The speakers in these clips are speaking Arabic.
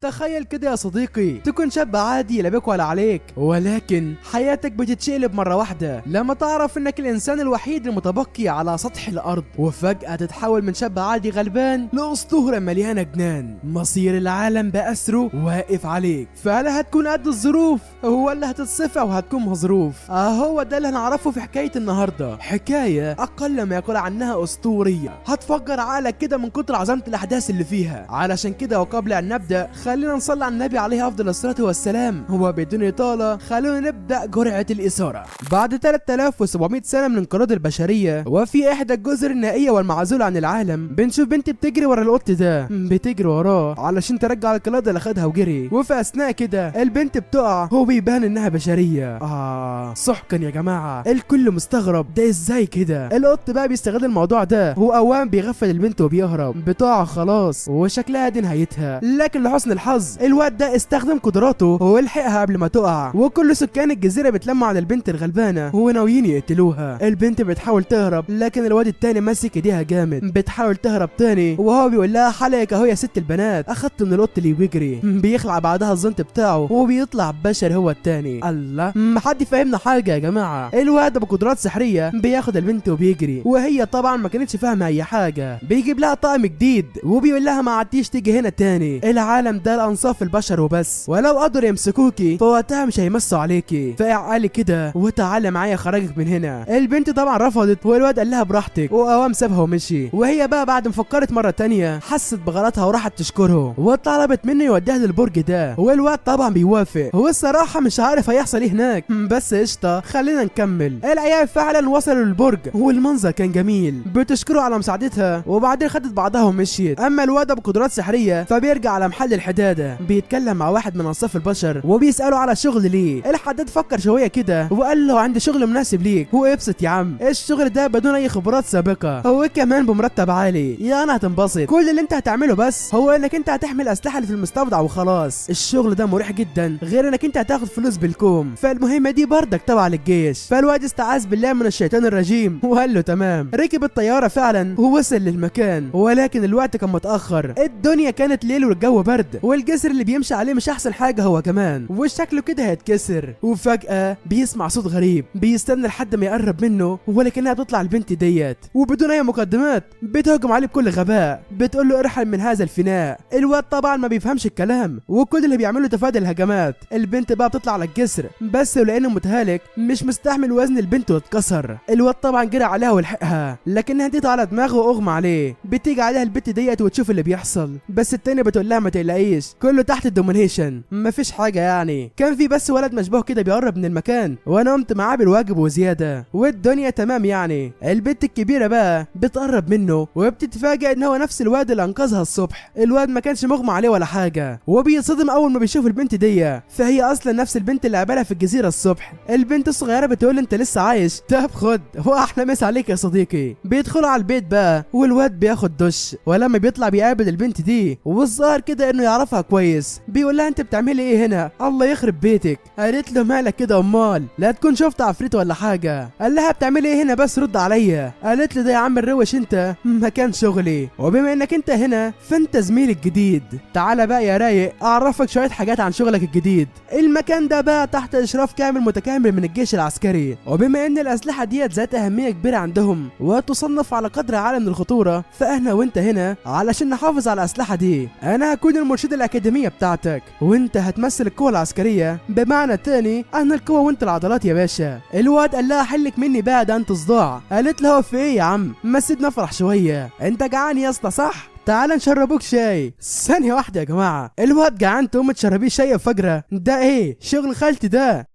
تخيل كده يا صديقي تكون شاب عادي لا بيك ولا عليك، ولكن حياتك بتتشقلب مرة واحدة لما تعرف انك الانسان الوحيد المتبقي على سطح الارض، وفجأة تتحول من شاب عادي غلبان لأسطورة مليانة جنان. مصير العالم بأسره واقف عليك، فهل هتكون قد الظروف ولا هتتصفى وهتكون مظروف؟ هو ده اللي هنعرفه في حكاية النهاردة، حكاية اقل ما يقول عنها اسطورية هتفجر عقلك كده من كتر عظمة الاحداث اللي فيها. علشان كده وقبل ان نبدأ خلينا نصلي على النبي عليه افضل الصلاه والسلام. هو بدون اطاله خلونا نبدا جرعه الاثاره. بعد 3700 سنه من انقراض البشريه وفي احدى الجزر النائيه والمعزوله عن العالم بنشوف بنت بتجري ورا القط ده، بتجري وراه علشان ترجع القلاده اللي خدها وجري، وفي اثناء كده البنت بتقع هو بيبان انها بشريه. سحقا يا جماعه، الكل مستغرب ده ازاي كده. القط بقى بيستغل الموضوع ده واوام بيغفل البنت وبيهرب، بتقع خلاص وشكلها دي نهايتها. لكن لحسن الحظ الواد ده استخدم قدراته ولحقها قبل ما تقع، وكل سكان الجزيره بيتلموا على البنت الغلبانه وناويين يقتلوها. البنت بتحاول تهرب لكن الواد التاني ماسك ايديها جامد، بتحاول تهرب تاني وهو بيقول لها حالك اهو يا ست البنات، اخدت من القط اللي بيجري. بيخلع بعدها الزنط بتاعه وبيطلع بشر هو التاني. الله، محد فاهمنا حاجه يا جماعه. الواد بقدرات سحريه بياخد البنت وبيجري، وهي طبعا ما كانتش فاهمه اي حاجه. بيجيب لها طقم جديد وبيقول لها ما عدتيش تيجي هنا تاني، العالم ده انصاف البشر وبس، ولو قدروا يمسكوكي فوقتها مش هيمسوا عليكي، فاعقلي كده وتعالى معايا خرجك من هنا. البنت طبعا رفضت والواد قال لها براحتك، وقوام سابها ومشي. وهي بقى بعد ما فكرت مره تانية حست بغلطها وراحت تشكره وطلبت منه يوديها للبرج ده، والواد طبعا بيوافق. هو الصراحه مش عارف هيحصل ايه هناك، بس قشطه خلينا نكمل. العيال فعلا وصلوا للبرج والمنظر كان جميل، بتشكره على مساعدتها وبعدين خدت بعضها ومشيت. اما الواد بقدرات سحريه فبيرجع على محل الحداده، بيتكلم مع واحد من انصاف البشر وبيساله على شغل ليه. الحداد فكر شويه كده وقال له عندي شغل مناسب ليك، وابسط يا عم، الشغل ده بدون اي خبرات سابقه هو كمان بمرتب عالي، يا انا هتنبسط. كل اللي انت هتعمله بس هو انك انت هتحمل اسلحه اللي في المستودع وخلاص. الشغل ده مريح جدا، غير انك انت هتاخد فلوس بالكوم، فالمهمه دي بردك تبع للجيش. فالواد استعاذ بالله من الشيطان الرجيم وقال له تمام. ركب الطياره فعلا ووصل للمكان، ولكن الوقت كان متاخر، الدنيا كانت ليل والجو برد، والجسر اللي بيمشي عليه مش احسن حاجه هو كمان، وشكله كده هيتكسر. وفجاه بيسمع صوت غريب، بيستنى لحد ما يقرب منه، ولكنها بتطلع البنت ديت وبدون اي مقدمات بتهجم عليه بكل غباء، بتقول له ارحل من هذا الفناء. الواد طبعا ما بيفهمش الكلام وكل اللي بيعمله تفادي الهجمات. البنت بقى بتطلع على الجسر، بس لانه متهالك مش مستحمل وزن البنت واتكسر. الواد طبعا جرى عليها ولحقها، لكنها اديته على دماغه واغمى عليه. بتيجي عليها البنت ديت وتشوف اللي بيحصل، بس التاني بتقول لها ما تقلقيش كله تحت الدومينيشن، مفيش حاجه يعني، كان في بس ولد مشبوه كده بيقرب من المكان وانا قمت معاه بالواجب وزياده، والدنيا تمام يعني. البنت الكبيره بقى بتقرب منه وبتتفاجئ ان هو نفس الواد اللي انقذها الصبح. الواد ما كانش مغمى عليه ولا حاجه، وبيتصدم اول ما بيشوف البنت دي، فهي اصلا نفس البنت اللي قابلها في الجزيره الصبح. البنت الصغيره بتقول انت لسه عايش؟ طب خد، هو احلى مسا عليك يا صديقي. بيدخلوا على البيت بقى والواد بياخد دش، ولما بيطلع بيقابل البنت دي والظاهر كده انه يعرفها كويس، بيقول لها انت بتعملي ايه هنا؟ الله يخرب بيتك. قالت له مالك كده امال، لا تكون شفت عفريت ولا حاجه. قال لها بتعملي ايه هنا بس رد عليا. قالت له ده يا عم الروش انت مكان شغلي، وبما انك انت هنا فانت زميلي الجديد، تعالى بقى يا رايق اعرفك شويه حاجات عن شغلك الجديد. المكان ده بقى تحت اشراف كامل متكامل من الجيش العسكري، وبما ان الاسلحه ديت ذات اهميه كبيره عندهم وتصنف على قدر عالي من الخطوره، فاحنا وانت هنا علشان نحافظ على الاسلحه دي. انا هكون المرشد الاكاديميه بتاعتك، وانت هتمثل القوه العسكريه، بمعنى تاني انا القوه وانت العضلات يا باشا. الواد قال لها حلك مني بقى ده انت صداع. قالت له في ايه يا عم، ما سيبنا نفرح شويه، انت جعان يا اسطى صح؟ تعال نشربوك شاي. ثانيه واحده يا جماعه، الواد جعان تقوم تشربيه شاي يا فجره؟ ده ايه شغل خالتي ده؟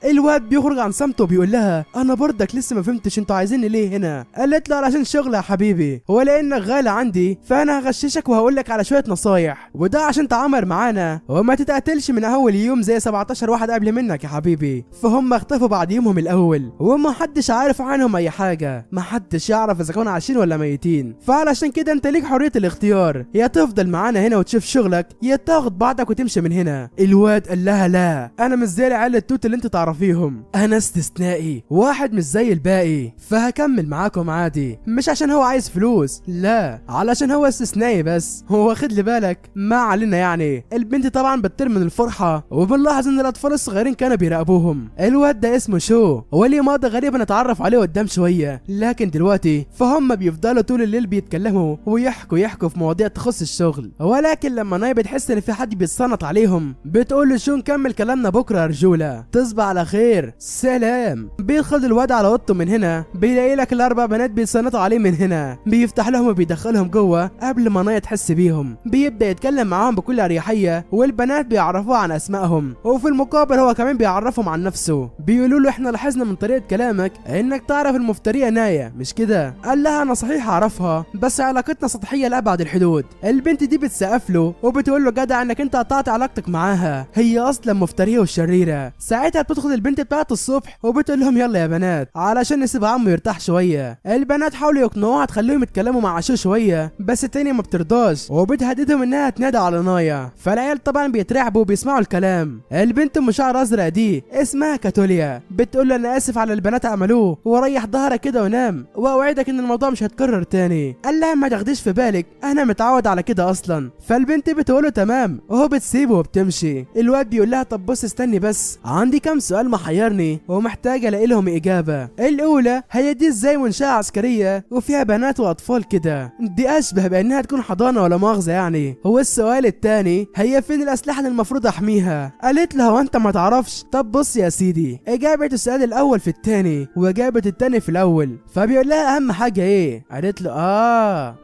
الواد بيخرج عن صمته وبيقول لها انا برضك لسه ما فهمتش انتوا عايزيني ليه هنا. قالت له علشان شغل يا حبيبي، ولانك غالي عندي فانا هغششك وهقول لك على شويه نصايح، وده عشان تعامر معانا وما تتقتلش من اول يوم زي 17 واحد قبل منك يا حبيبي. فهم اختفوا بعد يومهم الاول وما حدش عارف عنهم اي حاجه، ما حدش يعرف اذا كانوا عايشين ولا ميتين، فعلشان كده انت ليك حريه الاختيار، يا تفضل معانا هنا وتشوف شغلك يا تاخد بعضك وتمشي من هنا. الواد قال لها لا، انا مش زي العيال التوت اللي انت تعرفها مرة فيهم انا استثنائي، واحد مش زي الباقي، فهكمل معاكم عادي، مش عشان هو عايز فلوس، لا علشان هو استثنائي بس. هو واخد لي بالك، ما علينا يعني. البنت طبعا بتطير من الفرحة، وبنلاحظ ان الاطفال الصغيرين كانوا بيراقبوهم. الواد ده اسمه شو، وليه ماضي غريب نتعرف عليه قدام شوية، لكن دلوقتي فهم بيفضلوا طول الليل بيتكلموا ويحكوا في مواضيع تخص الشغل. ولكن لما ناي بتحس ان في حد بيتصنت عليهم بتقول له شو نكمل كلامنا بكره يا رجوله، تصبح على خير، سلام. بيدخل الواد على اوضته من هنا، بيلاقي لك الاربع بنات بيتصنتوا عليه من هنا، بيفتح لهم وبيدخلهم جوه قبل ما ناي تحس بيهم. بيبدا يتكلم معاهم بكل اريحيه، والبنات بيعرفوه عن اسمائهم، وفي المقابل هو كمان بيعرفهم عن نفسه. بيقولوا له احنا لاحظنا من طريقه كلامك انك تعرف المفتريه نايا، مش كده؟ قال لها انا صحيح اعرفها، بس علاقتنا سطحيه لابعد الحدود. البنت دي بتسقف له وبتقول له جدع انك انت قطعت علاقتك معاها، هي اصلا مفتريه وشريره. ساعتها بتدخل البنت بتاعت الصبح وبتقول لهم يلا يا بنات علشان نسيب عمو يرتاح شويه. البنات حاولوا يقنعوها تخليهم يتكلموا مع شو شويه، بس التانية ما بترضاش وبتهددهم انها تنادى على نايا. فالعيال طبعا بيترعبوا وبيسمعوا الكلام. البنت ام شعر ازرق دي اسمها كاتوليا، بتقول له انا اسف على البنات عملوه، وريح ظهرك كده ونام، واوعدك ان الموضوع مش هيتكرر تاني. قال لها ما تاخديش في بالك، انا متعود على كده اصلا. فالبنت بتقوله تمام، وهو بتسيبه وبتمشي. الواد بيقول لها طب بص استني بس، عندي كام سؤال محيرني ومحتاج الاقي لهم اجابه. الاولى، هي دي ازاي منشاه عسكريه وفيها بنات واطفال كده؟ دي اشبه بانها تكون حضانه ولا مؤاخذه يعني. هو السؤال الثاني، هي فين الاسلحه اللي المفروض احميها؟ قالت له هو انت ما تعرفش؟ طب بص يا سيدي، اجابه السؤال الاول في الثاني واجابه الثاني في الاول. فبيقول لها اهم حاجه ايه؟ قالت له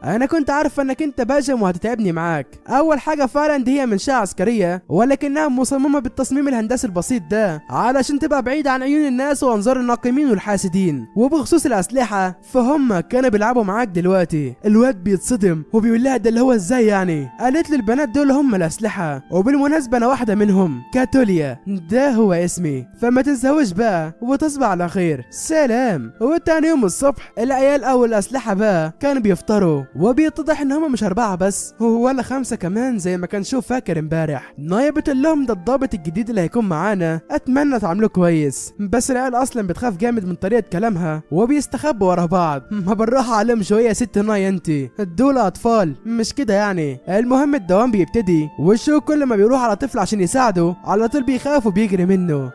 انا كنت عارفه انك انت باجم وهتتعبني معاك. اول حاجه فعلا دي هي منشاه عسكريه، ولكنها مصممه بالتصميم الهندسي البسيط ده علشان تبقى بعيده عن عيون الناس وانظار الناقمين والحاسدين. وبخصوص الاسلحه فهم كانوا بيلعبوا معاك دلوقتي. الواد بيتصدم وبيقول لها ده اللي هو ازاي يعني؟ قالت له البنات دول هم الاسلحه، وبالمناسبه انا واحده منهم، كاتوليا ده هو اسمي، فما تنساوش بقى وتصبح على خير، سلام. وتاني يوم الصبح العيال او الاسلحه بقى كانوا بيفطروا، وبيتضح ان هم مش 4 بس ولا 5 كمان زي ما كان شوف فاكر امبارح. نايا بتقول لهم ده الضابط الجديد اللي هيكون معانا، اتمنى تعملوه كويس. بس العيال اصلا بتخاف جامد من طريقه كلامها وبيستخبوا ورا بعض. ما بالراحه عليهم شويه يا ست نايا، انت دول اطفال مش كده يعني. المهم الدوام بيبتدي، وشو كل ما بيروح على طفل عشان يساعده على طول بيخاف وبيجري منه.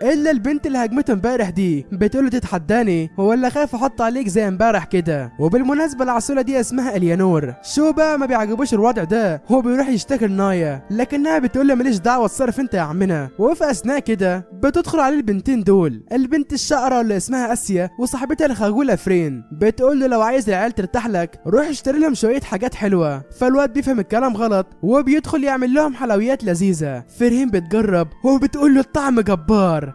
الا البنت اللي هجمته امبارح دي بتقوله تتحداني ولا خايف احط عليك زي امبارح كده. وبالمناسبه العسوله دي اسمها اليانور. شو بقى ما بيعجبوش الوضع ده، هو بيروح يشتكي لنايا، لكنها بتقول له ماليش دعوه اتصرف انت يا عمنا. وفي اثناء كده بتدخل عليه البنتين دول، البنت الشقره اللي اسمها اسيا وصاحبتها الخجوله فرين. بتقول له لو عايز العيال ترتاح لك روح اشتري لهم شويه حاجات حلوه. فالواد بيفهم الكلام غلط وبيدخل يعمل لهم حلويات لذيذه. فرين بتجرب وبتقول له الطعم جبار.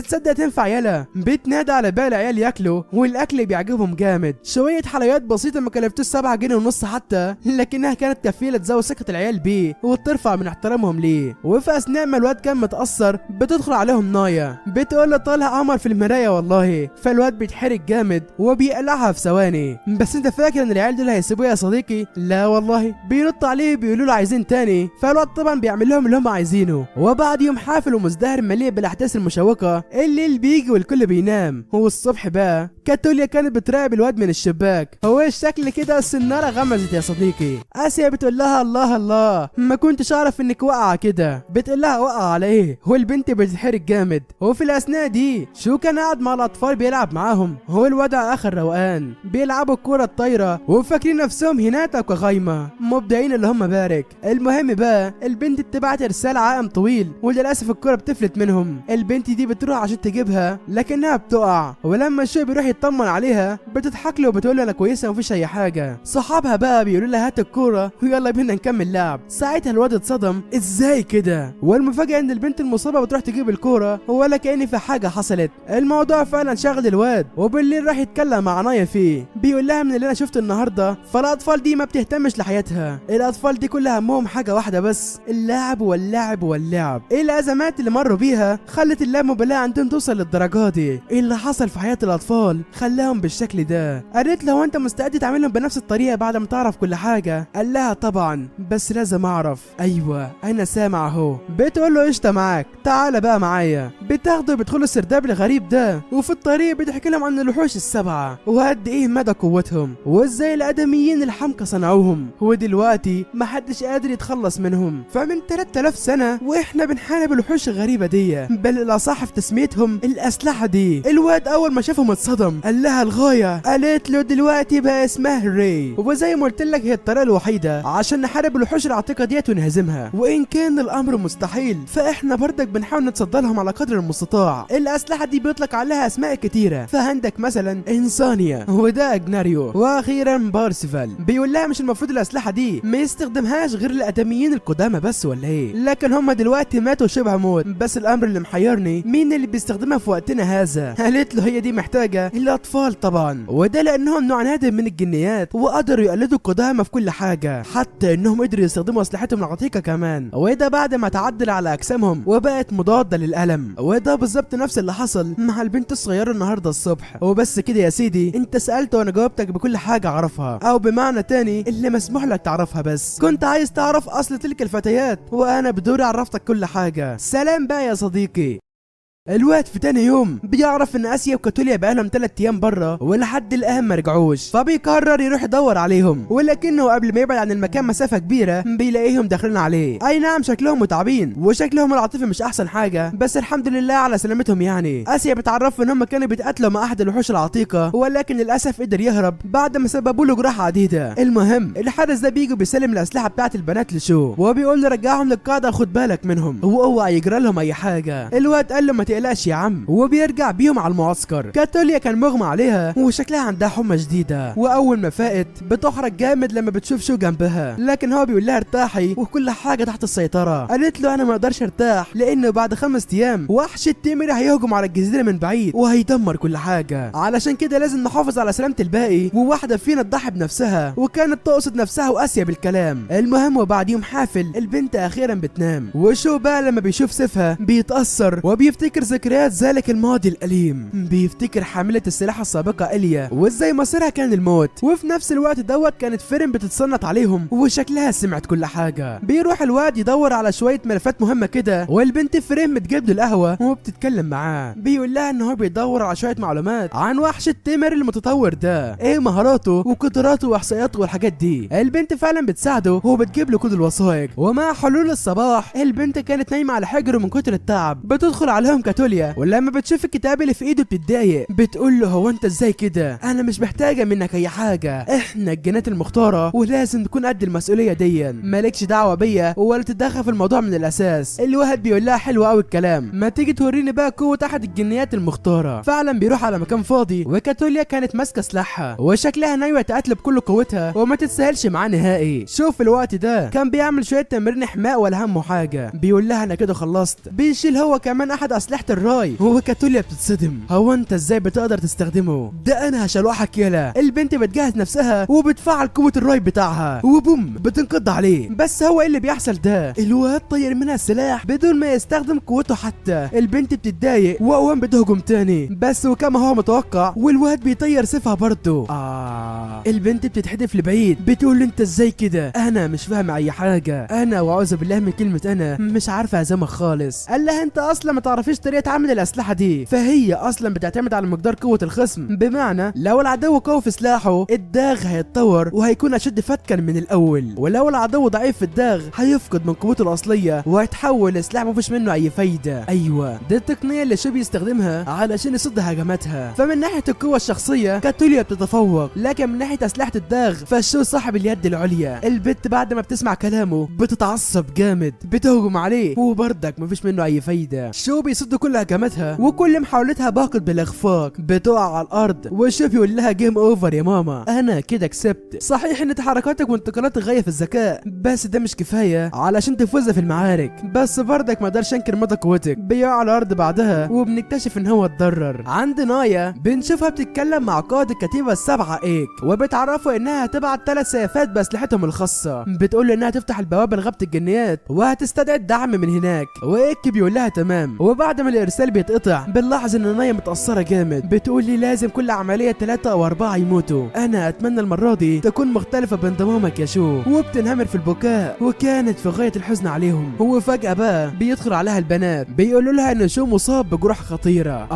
تصدق تنفع يلا. بتنادى على باقي العيال ياكلوا، والاكل بيعجبهم جامد. شويه حلويات بسيطه ما كلفتوش 7 جنيه ونص حتى، لكنها كانت كفيله تزود ثقه العيال بيه وترفع من احترامهم ليه. وفي اثناء ما الواد كان متاثر بتدخل عليهم نايا، بتقول له طالع قمر في المرايه والله. فالواد بيتحرق جامد وبيقلعها في ثواني. بس انت فاكر ان العيال دول هيسيبوه يا صديقي؟ لا والله، بينط عليه بيقولوا له عايزين تاني. فالواد طبعا بيعمل لهم اللي هم عايزينه. وبعد يوم حافل ومزدهر مليء بالاحداث المشوقه، الليل بيجي والكل بينام. هو الصبح بقى كاتوليا كانت بتراقب الواد من الشباك. هو الشكل كده السناره غمزت يا صديقي. اسيا بتقول لها الله الله ما كنتش اعرف انك واقعه كده. بتقول لها واقعه على ايه؟ والبنت بتتحرق جامد. وفي الاثناء دي شو كان قاعد مع الاطفال بيلعب معاهم. هو الوضع اخر روقان، بيلعبوا الكوره الطايره وفاكرين نفسهم هناك وغايمه مبدعين اللي هم بارك. المهم بقى البنت بتبعت رساله عائم طويل، وللاسف الكوره بتفلت منهم. البنت دي بتروح عشان تجيبها لكنها بتقع، ولما شو بيروح يطمن عليها بتضحك له وبتقول له انا كويسه ومفيش اي حاجه. صحابها بقى بيقولوا لها هات الكوره ويلا بينا نكمل لعب. ساعتها الواد اتصدم ازاي كده، والمفاجاه ان البنت المصابه بتروح تجيب الكوره ولا كأن في حاجه حصلت. الموضوع فعلا شاغل الواد، وبالليل راح يتكلم مع نايا فيه. بيقول لها من اللي انا شفته النهارده فالاطفال دي ما بتهتمش لحياتها. الاطفال دي كلها همهم حاجه واحده بس، اللعب واللعب واللعب. ايه الازمات اللي مروا بيها خلت اللامبالاة عندهم توصل للدرجة دي. ايه اللي حصل في حياة الاطفال خلاهم بالشكل ده؟ قالت له انت مستعد تعملهم بنفس الطريقة بعد ما تعرف كل حاجة؟ قال لها طبعا، بس لازم اعرف. ايوه انا سامع اهو. بتقول له قشطة معاك، تعالى بقى معايا. بتاخده بيدخلوا السرداب الغريب ده، وفي الطريق بتحكي لهم عن الوحوش السبعة وقد ايه مدى قوتهم وازاي الادميين الحمقى صنعوهم، ودلوقتي محدش قادر يتخلص منهم. فمن 3000 سنة واحنا بنحارب الوحوش الغريبة دي، بل الاصح في تسميتهم الاسلحة دي. الواد اول ما شافهم اتصدم، قال لها الغاية. قالت له دلوقتي بقى اسمها ري، وزي ما قلت لك هي الطريقة الوحيدة عشان نحارب الوحوش العتيقة ديت ونهزمها، وان كان الامر مستحيل فاحنا بردك بنحاول نتصدى لهم على قدر المستطاع. الاسلحة دي بيطلق عليها اسماء كتيرة، فعندك مثلا انسانيا وده اجناريو، واخيرا بارسيفال. بيقول لها مش المفروض الاسلحة دي ما يستخدمهاش غير الادميين القدامى بس ولا ايه؟ لكن هم دلوقتي ماتوا شبه موت. بس الامر اللي محيرني مين اللي بيستخدمها في وقتنا هذا؟ قالت له هي دي محتاجة الاطفال طبعا، وده لانهم نوع نادر من الجنيات وقدروا يقلدوا القدامى في كل حاجة، حتى انهم قدروا يستخدموا اسلحتهم العتيقة كمان، وده بعد ما تعدل على اجسامهم وبقت مضادة للألم. وده بالظبط نفس اللي حصل مع البنت الصغيرة النهاردة الصبح. وبس كده يا سيدي، انت سألت وانا جاوبتك بكل حاجة اعرفها، او بمعنى تاني اللي مسموح لك تعرفها. بس كنت عايز تعرف اصل تلك الفتيات وانا بدوري عرفتك كل حاجة. سلام بقى يا صديقي. الواد في تاني يوم بيعرف ان اسيا وكاتوليا بقالهم 3 ايام بره ولحد الان ما رجعوش، فبيقرر يروح يدور عليهم، ولكنه قبل ما يبعد عن المكان مسافه كبيره بيلاقيهم داخلين عليه. اي نعم شكلهم متعبين وشكلهم العاطفي مش احسن حاجه، بس الحمد لله على سلامتهم. يعني اسيا بتعرف ان هم كانوا بيتقاتلوا مع احد الوحوش العتيقه، ولكن للاسف قدر يهرب بعد ما سببوا له جراح عديده. المهم الحارس ده بيجي بيسلم الاسلحه بتاعت البنات لشو، وبيقول له رجعهم للقاعده خد بالك منهم واوعى يجرى لهم اي حاجه. الواد قال له ما تقلقش يا عم، وبيرجع بيهم على المعسكر. كاتوليا كان مغمى عليها وشكلها عندها حمى شديده، واول ما فاقت بتحرج جامد لما بتشوف شو جنبها، لكن هو بيقول لها ارتاحي وكل حاجه تحت السيطره. قالت له انا ما اقدرش ارتاح لانه بعد 5 ايام وحش التمر هيهجم على الجزيره من بعيد وهيدمر كل حاجه، علشان كده لازم نحافظ على سلامه الباقي، وواحده فينا تضحي بنفسها، وكانت تقصد نفسها واسيا بالكلام. المهم وبعد يوم حافل البنت اخيرا بتنام، وشو بقى لما بيشوف سيفها بيتاثر وبيفتكر ذكريات ذلك الماضي الأليم، بيفتكر حاملة السلاح السابقة إليا وازاي مصيرها كان الموت، وفي نفس الوقت دوت كانت فيرن بتتصنت عليهم وشكلها سمعت كل حاجة. بيروح الواد يدور على شوية ملفات مهمة كده، والبنت فيرن بتجيب له القهوة وبتتكلم معاه. بيقول لها ان هو بيدور على شوية معلومات عن وحش التمر المتطور ده، ايه مهاراته وقدراته واحصائياته والحاجات دي. البنت فعلا بتساعده وبتجيب له كل الوثائق، ومع حلول الصباح البنت كانت نايمة على حجره من كتر التعب. بتدخل عليهم كاتوليا، ولما بتشوف الكتاب اللي في ايده بتتضايق. بتقول له هو انت ازاي كده؟ انا مش محتاجه منك اي حاجه، احنا الجينات المختاره ولازم نكون قد المسؤوليه دي، مالكش دعوه بيا ولا تتدخل في الموضوع من الاساس. الواحد بيقول لها حلو قوي الكلام، ما تيجي توريني بقى قوه احد الجنيات المختاره. فعلا بيروح على مكان فاضي، وكاتوليا كانت ماسكه سلاحها وشكلها ناويه تقاتل بكل قوتها وما تتسهلش معاه نهائي. شوف الوقت ده كان بيعمل شويه تمرين حماء ولا همه حاجه. بيقول لها انا كده خلصت. بيشيل هو كمان احد اسلحه الراي، وكاتوليا بتتصدم، هو انت ازاي بتقدر تستخدمه؟ ده انا هشلوحك يلا. البنت بتجهز نفسها وبتفعل قوه الراي بتاعها وبوم بتنقض عليه. بس هو ايه اللي بيحصل ده؟ الواد طير منها السلاح بدون ما يستخدم قوته حتى. البنت بتتضايق واوام بتهجم تاني، بس وكما هو متوقع والواد بيطير سيفها برضه. البنت بتتحدف لبعيد، بتقول انت ازاي كده؟ انا مش فاهم اي حاجه، انا واعوذ بالله من كلمه انا مش عارفه اهزمك خالص. قال لها انت اصلا ما تعرفيش طريقه عمل الاسلحه دي، فهي اصلا بتعتمد على مقدار قوه الخصم، بمعنى لو العدو قوي في سلاحه الداغ هيتطور وهيكون اشد فتكا من الاول، ولو العدو ضعيف في الداغ هيفقد من قوته الاصليه وهيتحول لسلاح مفيش منه اي فايده. ايوه دي التقنيه اللي شو بيستخدمها علشان يصد هجماتها. فمن ناحيه القوه الشخصيه كاتوليا بتتفوق، لكن من ناحيه اسلحه الداغ فالشو صاحب اليد العليا. البت بعد ما بتسمع كلامه بتتعصب جامد، بتهجم عليه وبردك مفيش منه اي فايده. شو بيصد كل هجماتها وكل محاولتها باقت بالاخفاق، بتقع على الارض وشو بيقول لها جيم اوفر يا ماما، انا كده كسبت. صحيح ان تحركاتك وانتقالاتك غايه في الذكاء، بس ده مش كفايه علشان تفوز في المعارك. بس بردك ما اقدرش انكر مدى قوتك. بيقع على الارض بعدها وبنكتشف ان هو اتضرر. عند نايا بنشوفها بتتكلم مع قائد الكتيبه السبعه ايك، وبتعرفوا انها هتبعت 3 سيفات باسلحتهم الخاصه. بتقول انها تفتح البوابه لغابه الجنيات وهتستدعي الدعم من هناك، وايك بيقول لها تمام. وبعد خاتم الارسال بيتقطع. بنلاحظ ان نايا متأثرة جامد، بتقول لي لازم كل عملية 3 أو 4 يموتوا، انا اتمنى المرة دي تكون مختلفة بانضمامك يا شو. وبتنهمر في البكاء وكانت في غاية الحزن عليهم. هو فجأة بقى بيدخل عليها البنات بيقولوا لها ان شو مصاب بجروح خطيرة.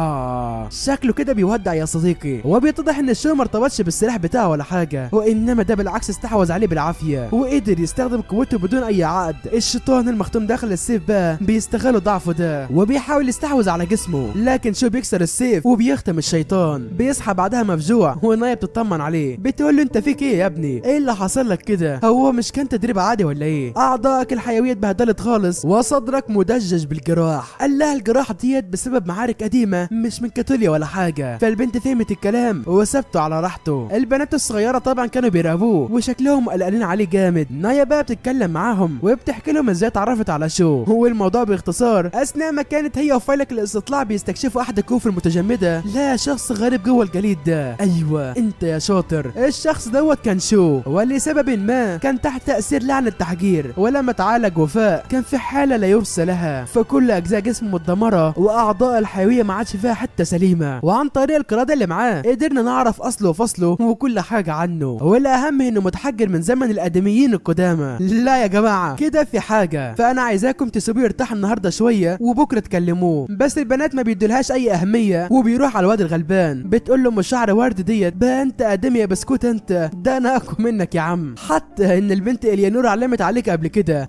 شكله كده بيودع يا صديقي. وبيتضح ان شو ما ارتبطش بالسلاح بتاعه ولا حاجة، وانما ده بالعكس استحوذ عليه بالعافية وقدر يستخدم قوته بدون اي عقد. الشيطان المختوم داخل السيف بقى بيستغل ضعفه ده وبيحاول يستحوذ على جسمه، لكن شو بيكسر السيف وبيختم الشيطان. بيصحى بعدها مفجوع ونايا بتطمن عليه، بتقول له انت فيك ايه يا ابني؟ ايه اللي حصل لك كده؟ هو مش كان تدريب عادي ولا ايه؟ اعضائك الحيويه اتبهدلت خالص وصدرك مدجج بالجراح. قال لها الجراح ديت بسبب معارك قديمه مش من كاتوليا ولا حاجه. فالبنت فهمت الكلام وسابته على راحته. البنات الصغيره طبعا كانوا بيراقبوه وشكلهم قلقانين عليه جامد. نايا بقى بتتكلم معاهم وبتحكي لهم ازاي اتعرفت على شو. هو الموضوع باختصار اثناء ما كانت هي وفيلك الاستطلاع بيستكشفوا احد الكهوف المتجمده، لا شخص غريب جوه الجليد ده. ايوه انت يا شاطر، الشخص دوت كان شو، ولسبب ما كان تحت تاثير لعنه التحجير، ولما تعالج وفاء كان في حاله لا يرثى لها، فكل اجزاء جسمه متدمره واعضاء الحيويه ما عادش فيها حتى سليمه. وعن طريق القراده اللي معاه قدرنا نعرف اصله وفصله وكل حاجه عنه، والاهم انه متحجر من زمن الادميين القدامى. لا يا جماعه كده في حاجه، فانا عايزاكم تسيبوه يرتاح النهارده شويه وبكره تكلموه. بس البنات ما بيدولهاش اي اهميه وبيروح على الواد الغلبان. بتقول له مش شعر ورد ديت بقى انت ادمي يا بسكوت انت، ده انا اقوى منك يا عم، حتى ان البنت اليانور علمت عليك قبل كده.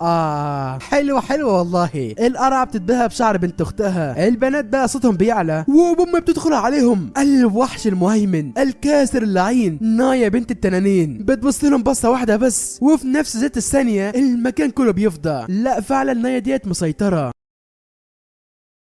حلوه والله. القرعه بتتباهى بشعر بنت اختها. البنات بقى صوتهم بيعلى وبوم بتدخل عليهم. الوحش المهيمن الكاسر اللعين نايا بنت التنانين بتبص لهم بصه واحده بس، وفي نفس ذات الثانيه المكان كله بيفضى. لا فعلا نايا ديت مسيطره.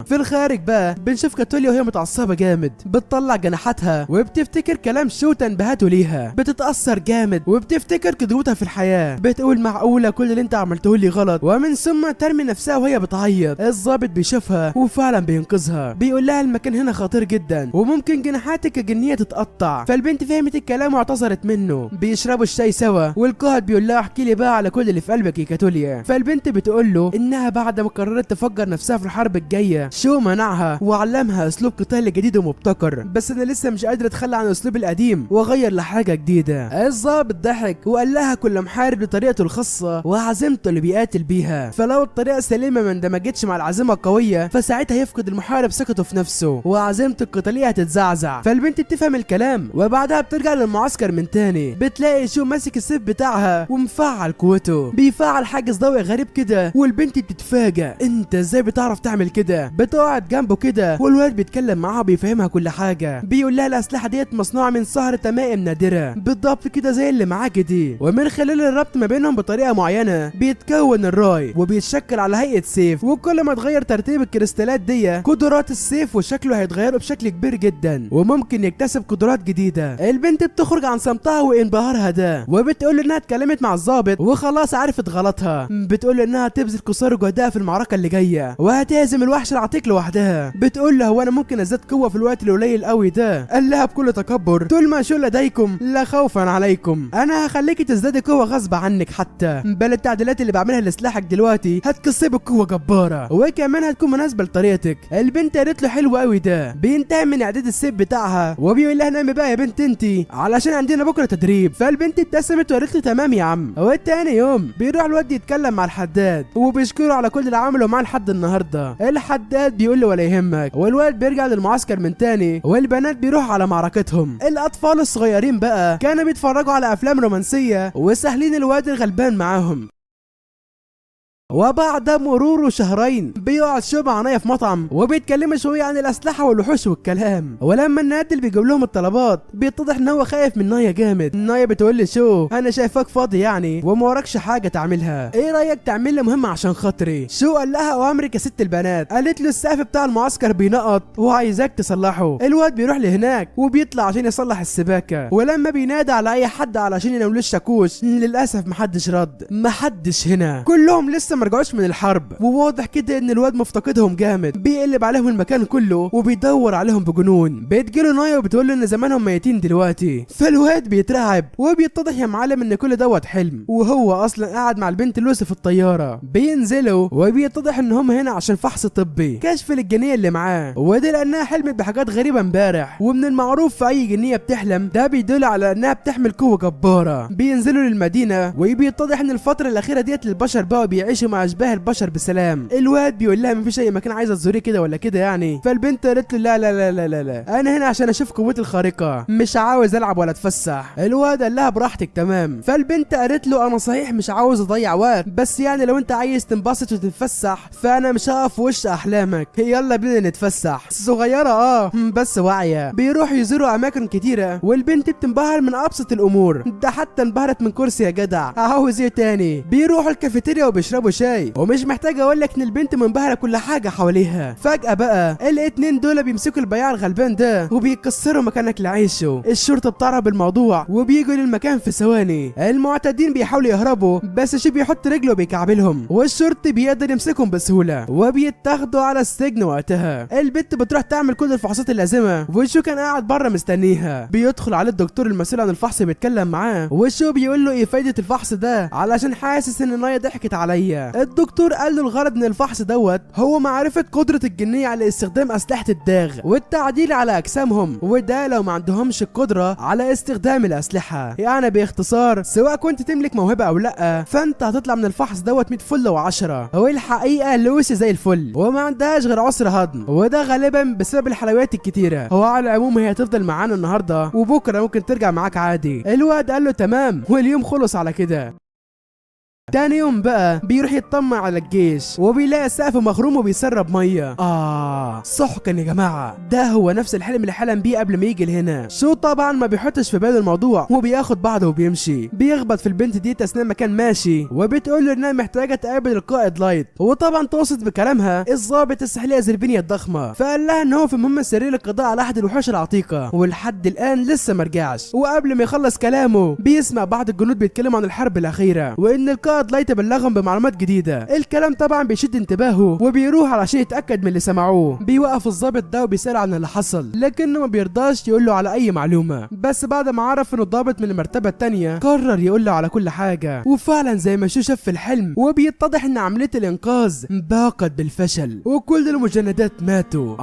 في الخارج بقى بنشوف كاتوليا وهي متعصبه جامد، بتطلع جناحاتها وبتفتكر كلام شو تنبهته ليها، بتتاثر جامد وبتفتكر قدوتها في الحياه. بتقول معقوله كل اللي انت عملته لي غلط، ومن ثم ترمي نفسها وهي بتعيط. الضابط بيشوفها وفعلا بينقذها، بيقول لها المكان هنا خطير جدا وممكن جناحاتك الجنيه تتقطع. فالبنت فهمت الكلام واعتذرت منه. بيشربوا الشاي سوا والقائد بيقول لها احكي لي بقى على كل اللي في قلبك يا كاتوليا. فالبنت بتقول له انها بعد ما قررت تفجر نفسها في الحرب الجايه شو منعها وعلمها اسلوب قتال جديد ومبتكر، بس انا لسه مش قادر اتخلى عن اسلوبي القديم واغير لحاجه جديده. الضابط ضحك وقال لها كل محارب لطريقته الخاصه وعزيمته اللي بيقاتل بيها، فلو الطريقه السليمه ما اندمجتش مع العزيمه القويه فساعتها يفقد المحارب ثقته في نفسه وعزيمته القتاليه هتتزعزع. فالبنت بتفهم الكلام وبعدها بترجع للمعسكر من تاني. بتلاقي شو ماسك السيف بتاعها ومفعل قوته، بيفعل حاجز ضوئي غريب كده، والبنت بتتفاجئ انت ازاي بتعرف تعمل كده. بتقعد جنبه كده والواد بيتكلم معاها بيفهمها كل حاجه. بيقول لها الاسلحه ديت مصنوعه من سهر تمائم نادره بالضبط كده زي اللي معاك دي، ومن خلال الربط ما بينهم بطريقه معينه بيتكون الراي وبيتشكل على هيئه سيف، وكل ما تغير ترتيب الكريستالات دي قدرات السيف وشكله هيتغيروا بشكل كبير جدا وممكن يكتسب قدرات جديده. البنت بتخرج عن صمتها وانبهارها ده وبتقول انها اتكلمت مع الضابط وخلاص عرفت غلطها. بتقول انها تبذل قصارى جهدها في المعركه اللي جايه وهتهزم الوحش العتيق لوحدها. بتقول له هو انا ممكن ازداد قوه في الوقت القليل قوي ده؟ قال لها بكل تكبر طول ما شو لديكم لا خوفا عليكم، انا هخليكي تزدادي قوه غصب عنك، حتى بل التعديلات اللي بعملها لسلاحك دلوقتي هتكسبك قوه جباره وكمان هتكون مناسبه لطريقتك. البنت قالت له حلو قوي ده. بينتهي من اعداد السيف بتاعها وبيقول لها نامي بقى يا بنت انتي علشان عندنا بكره تدريب. فالبنت ابتسمت وقالت له تمام يا عم. والتاني يوم بيروح الواد يتكلم مع الحداد وبيشكره على كل اللي عمله معاه لحد النهارده. الحداد بيقول له ولا يهمك، والواد بيرجع للمعسكر من تاني والبنات بيروحوا على معركتهم. الاطفال الصغيرين بقى كانوا بيتفرجوا على افلام رومانسيه وسهلين الواد الغلبان معاهم. وبعد مرور شهرين بيقعد شو مع نايا في مطعم وبيتكلموا شويه عن الاسلحه والوحوش والكلام، ولما النادل بيجيب لهم الطلبات بيتضح ان هو خايف من نايا جامد. نايا بتقول لي شو انا شايفاك فاضي يعني وما وراكش حاجه تعملها، ايه رايك تعمل لي مهمه عشان خاطري؟ شو قال لها اوامرك يا ست البنات. قالت له السقف بتاع المعسكر بينقط وعايزاك تصلحه. الواد بيروح لهناك وبيطلع عشان يصلح السباكه، ولما بينادى على اي حد علشان يناولوه الشاكوش للاسف محدش رد، محدش هنا، كلهم لسه لسه ما رجعوش من الحرب، وواضح كده ان الواد مفتقدهم جامد، بيقلب عليهم المكان كله وبيدور عليهم بجنون. بتجيله نايا وبتقول له ان زمانهم ميتين دلوقتي، فالواد بيترعب وبيتضح يا معلم ان كل دوت حلم، وهو اصلا قاعد مع البنت لوسي في الطياره. بينزلوا وبيتضح ان هم هنا عشان فحص طبي كشف للجنيه اللي معاه، وده لانها حلمت بحاجات غريبه امبارح، ومن المعروف في اي جنيه بتحلم ده بيدل على انها بتحمل قوه جباره. بينزلوا للمدينه وبيتضح ان الفتره الاخيره ديت البشر بقوا بيعيشوا مع اشباه البشر بسلام. الواد بيقول لها مفيش اي مكان عايزه تزوريه كده ولا كده يعني، فالبنت قالت له لا لا لا لا لا لا، انا هنا عشان اشوف قوتي الخارقه، مش عاوز العب ولا اتفسح. الواد قال لها براحتك تمام. فالبنت قالت له انا صحيح مش عاوز اضيع وقت، بس يعني لو انت عايز تنبسط وتتفسح فانا مش هقف في وش احلامك، يلا بينا نتفسح. صغيره بس واعيه. بيروحوا يزوروا اماكن كتيره والبنت بتنبهر من ابسط الامور، ده حتى انبهرت من كرسي يا جدع، عاوز ايه تاني؟ بيروحوا الكافيتيريا وبيشربوا شاي، ومش محتاج اقول لك ان البنت منبهره كل حاجه حواليها. فجاه بقى الاتنين دول بيمسكوا البياع الغلبان ده وبيكسروا مكان اكل عيشه. الشرطه بتعرف بالموضوع وبيجوا للمكان في ثواني. المعتدين بيحاولوا يهربوا بس شي بيحط رجله وبيكعبلهم، والشرطي بيقدر يمسكهم بسهوله وبيتاخدوا على السجن. وقتها البنت بتروح تعمل كل الفحوصات اللازمه، وشو كان قاعد بره مستنيها. بيدخل على الدكتور المسؤول عن الفحص بيتكلم معاه، وشو بيقول له ايه فايده الفحص ده علشان حاسس ان نايا ضحكت عليا. الدكتور قال له الغرض من الفحص دوت هو معرفه قدره الجنيه على استخدام اسلحه الداغ والتعديل على اجسامهم، وده لو ما عندهمش القدره على استخدام الاسلحه. يعني باختصار سواء كنت تملك موهبه او لا فانت هتطلع من الفحص دوت 100 فل و10. والحقيقه لوسي زي الفل وما عندهاش غير عسر هضم، وده غالبا بسبب الحلويات الكتيره. هو على العموم هي هتفضل معانا النهارده وبكره ممكن ترجع معاك عادي. الواد قال له تمام، واليوم خلص على كده. تاني يوم بقى بيروح يطمع على الجيش وبيلاقي السقف مخروم وبيسرب ميه. سحقا يا جماعه، ده هو نفس الحلم اللي حلم بيه قبل ما يجي لهنا. شو طبعا ما بيحطش في باله الموضوع وبياخد بعضه وبيمشي. بيخبط في البنت دي اثناء ما كان ماشي وبتقول له انها محتاجه تقابل القائد لايت، وطبعا توصت بكلامها الضابط السحليه زربينيا الضخمه، فقال لها ان هو في مهمه سريه للقضاء على احد الوحوش العتيقه ولحد الان لسه ما رجعش. وقبل ما يخلص كلامه بيسمع بعض الجنود بيتكلموا عن الحرب الاخيره وان القائد لايت بلغهم بمعلومات جديده. الكلام طبعا بيشد انتباهه وبيروح علشان يتاكد من اللي سمعوه. بيوقف الضابط ده وبيسال عن اللي حصل لكنه ما بيرضاش يقول له على اي معلومه، بس بعد ما عرف انه الضابط من المرتبه الثانيه قرر يقول له على كل حاجه. وفعلا زي ما شاف في الحلم وبيتضح ان عمليه الانقاذ باقت بالفشل وكل المجندات ماتوا.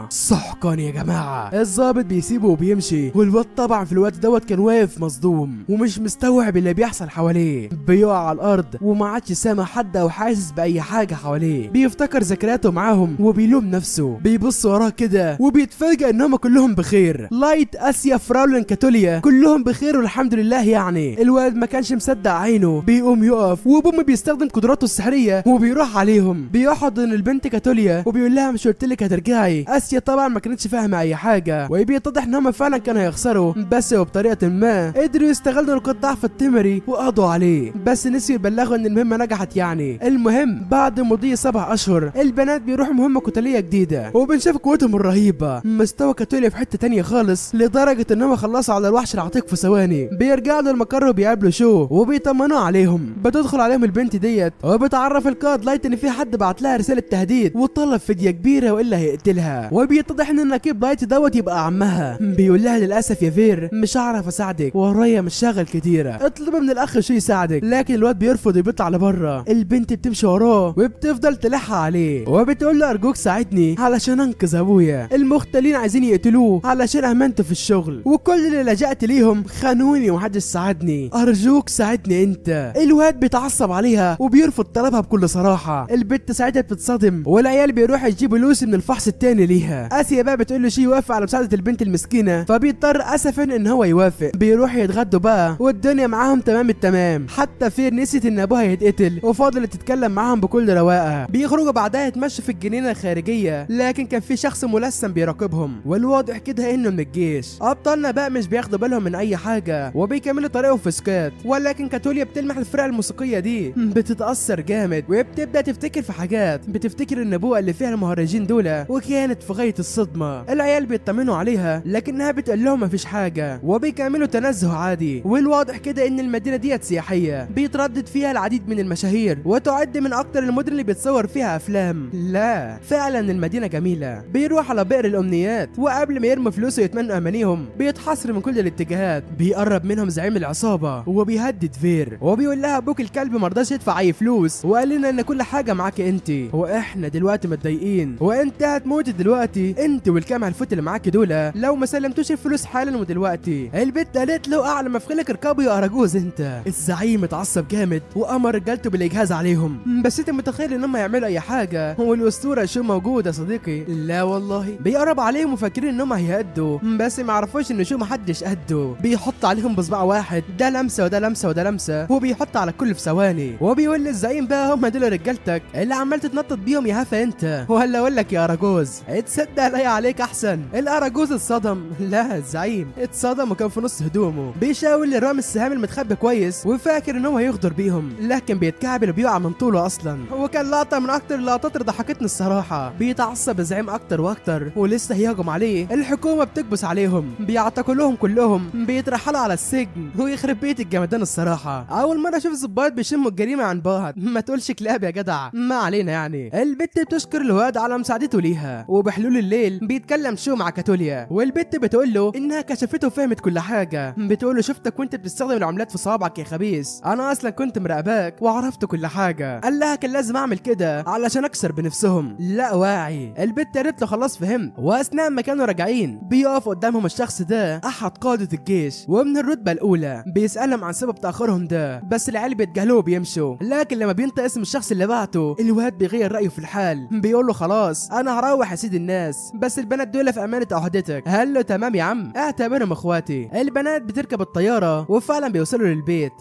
سحقا يا جماعه. الضابط بيسيبه وبيمشي، والواد طبعا في الوقت دوت كان واقف مصدوم ومش مستوعب اللي بيحصل حواليه. بيقع على الارض وما عادش سامع حد او حاسس باي حاجه حواليه. بيفتكر ذكرياته معاهم وبيلوم نفسه. بيبص وراه كده وبيتفاجئ ان هم كلهم بخير. لايت، اسيا، فراولين، كاتوليا كلهم بخير والحمد لله. يعني الواد ما كانش مصدق عينه. بيقوم يقف وبوم بيستخدم قدراته السحريه وبيروح عليهم. بيحضن البنت كاتوليا وبيقول لها مش قلت لك هترجعي؟ اسيا طبعا ما كانتش فاهمه اي حاجه، وبيتضح ان هم فعلا كانوا هيخسروا بس وبطريقه ما قدروا يستغلوا نقاط ضعف التمري وقضوا عليه، بس نسيوا يبلغوا ان المهمه نجحت. يعني المهم بعد مضي 7 اشهر البنات بيروحوا مهمه قتاليه جديده وبنشوف قوتهم الرهيبه. مستوى كاتوليا في حته تانية خالص لدرجه ان هم خلصوا على الوحش العتيق في ثواني. بيرجعوا للمقر وبيقابلوا شو وبيطمنوا عليهم. بتدخل عليهم البنت ديت وبتعرف القائد لايت ان في حد بعت لها رساله تهديد وطلب فديه كبيره والا هيقتلها، وبيتضح ان النقيب لايت دوت يبقى عمها. بيقول لها للاسف يا فير مش هعرف اساعدك، ورايا مشاغل كتيره، اطلب من الاخ شو يساعدك. لكن الواد بيرفض وبيطلع لبره. البنت بتمشي وراه وبتفضل تلح عليه وبتقول له ارجوك ساعدني علشان انقذ ابويا، المختلين عايزين يقتلوه علشان امانته في الشغل وكل اللي لجأت ليهم خانوني ومحدش ساعدني، ارجوك ساعدني انت. الواد بيتعصب عليها وبيرفض طلبها بكل صراحه. البنت ساعتها بتتصدم والعيال بيروحوا يجيبوا لوسي من الفحص التاني ليها. اسيا بقى بتقول له شي يوافق على مساعده البنت المسكينه، فبيضطر اسفا ان هو يوافق. بيروح يتغدوا بقى والدنيا معاهم تمام التمام، حتى فير نسيت ان ابوها يتقتل وفضلت تتكلم معاهم بكل رواقه. بيخرجوا بعدها يتمشوا في الجنينه الخارجيه، لكن كان في شخص ملثم بيراقبهم والواضح كده انه من الجيش. ابطالنا بقى مش بياخدوا بالهم من اي حاجه وبيكملوا طريقهم في سكات، ولكن كاتوليا بتلمح الفرقه الموسيقيه دي بتتاثر جامد وبتبدا تفتكر في حاجات. بتفتكر النبوءه اللي فيها المهرجين دول وكانت في غايه الصدمه. العيال بيطمنوا عليها لكنها بتقول لهم مفيش حاجه وبيكملوا تنزه عادي. والواضح كده ان المدينه ديت سياحيه. بيتردد فيها العديد من المشاهير وتعد من اكتر المدن اللي بيتصور فيها افلام. لا فعلا المدينه جميله. بيروح على بئر الامنيات وقبل ما يرموا فلوسه يتمنوا امانيهم بيتحاصر من كل الاتجاهات. بيقرب منهم زعيم العصابه وبيهدد فير وبيقول لها ابوك الكلب مرضاش يدفع اي فلوس وقال لنا ان كل حاجه معاك انت واحنا دلوقتي متضايقين وانت هتموت دلوقتي انت والكام هالفوت اللي معاك دول لو ما سلمتوش الفلوس حالا ودلوقتي. البت قالت له اعلى ما في خلك اركبوا يا اراجوز انت. الزعيم اتعصب جامد وامر رجالته بالاجهاز عليهم. بس انت متخيل ان هم يعملوا اي حاجه والاسطوره شو موجود يا صديقي؟ لا والله بيقرب عليهم وفاكرين ان هم هيهدوا بس ما يعرفوش ان شو محدش قده. بيحط عليهم بصباع واحد ده لمسه وده لمسه وده لمسه وبيحط على الكل في ثواني وبيقول للزعيم بقى هم دول رجالتك اللي عمال تتنطط بيهم يا هفا انت وهلا اقول لك يا اراجوز اتصدق عليا عليك احسن. الاراجوز اتصدم. لا الزعيم اتصدم وكان في نص هدومه بيشاور لرامي السهام المتخبي كويس وفاكر ان هو هيغدر بيهم لكن بيتكعبل وبيقع من طوله اصلا. وكان لقطه من اكتر اللقطات اللي ضحكتني الصراحه. بيتعصب الزعيم اكتر واكتر ولسه هيهجم عليه الحكومه بتكبس عليهم بيعتقلوهم كلهم بيترحلوا على السجن ويخرب بيت الجمدان الصراحه. اول مره اشوف الظباط بيشموا الجريمه عن بعض. ما تقولش كلاب يا جدع. ما علينا يعني. البت بتشكر الواد على مساعدته ليها وبحلول الليل بيتكلم شو مع كاتوليا والبت بتقول له انها كشفته وفهمت كل حاجه. بتقول له شفتك وانت بتستخدم العملات في صوابعك يا خبيث انا اصلا كنت مراقباك وعرفت كل حاجه. قال لها كان لازم اعمل كده علشان اكسر بنفسهم. لا واعي. البت قالت له خلاص فهمت. واثناء ما كانوا راجعين بيقف قدامهم الشخص ده احد قاده الجيش ومن الرتبه الاولى بيسالهم عن سبب تاخرهم ده بس العيال بيتجاهلوه وبيمشوا. لكن لما بينطق اسم الشخص اللي بعته الواد بيغير رايه في الحال بيقول له خلاص انا هروح اسيد الناس بس البنات دول في امانه عهدتك. قال له تمام يا عم اعتبرهم اخواتي. البنات بتركب الطياره وفعلا بيوصلوا للبيت.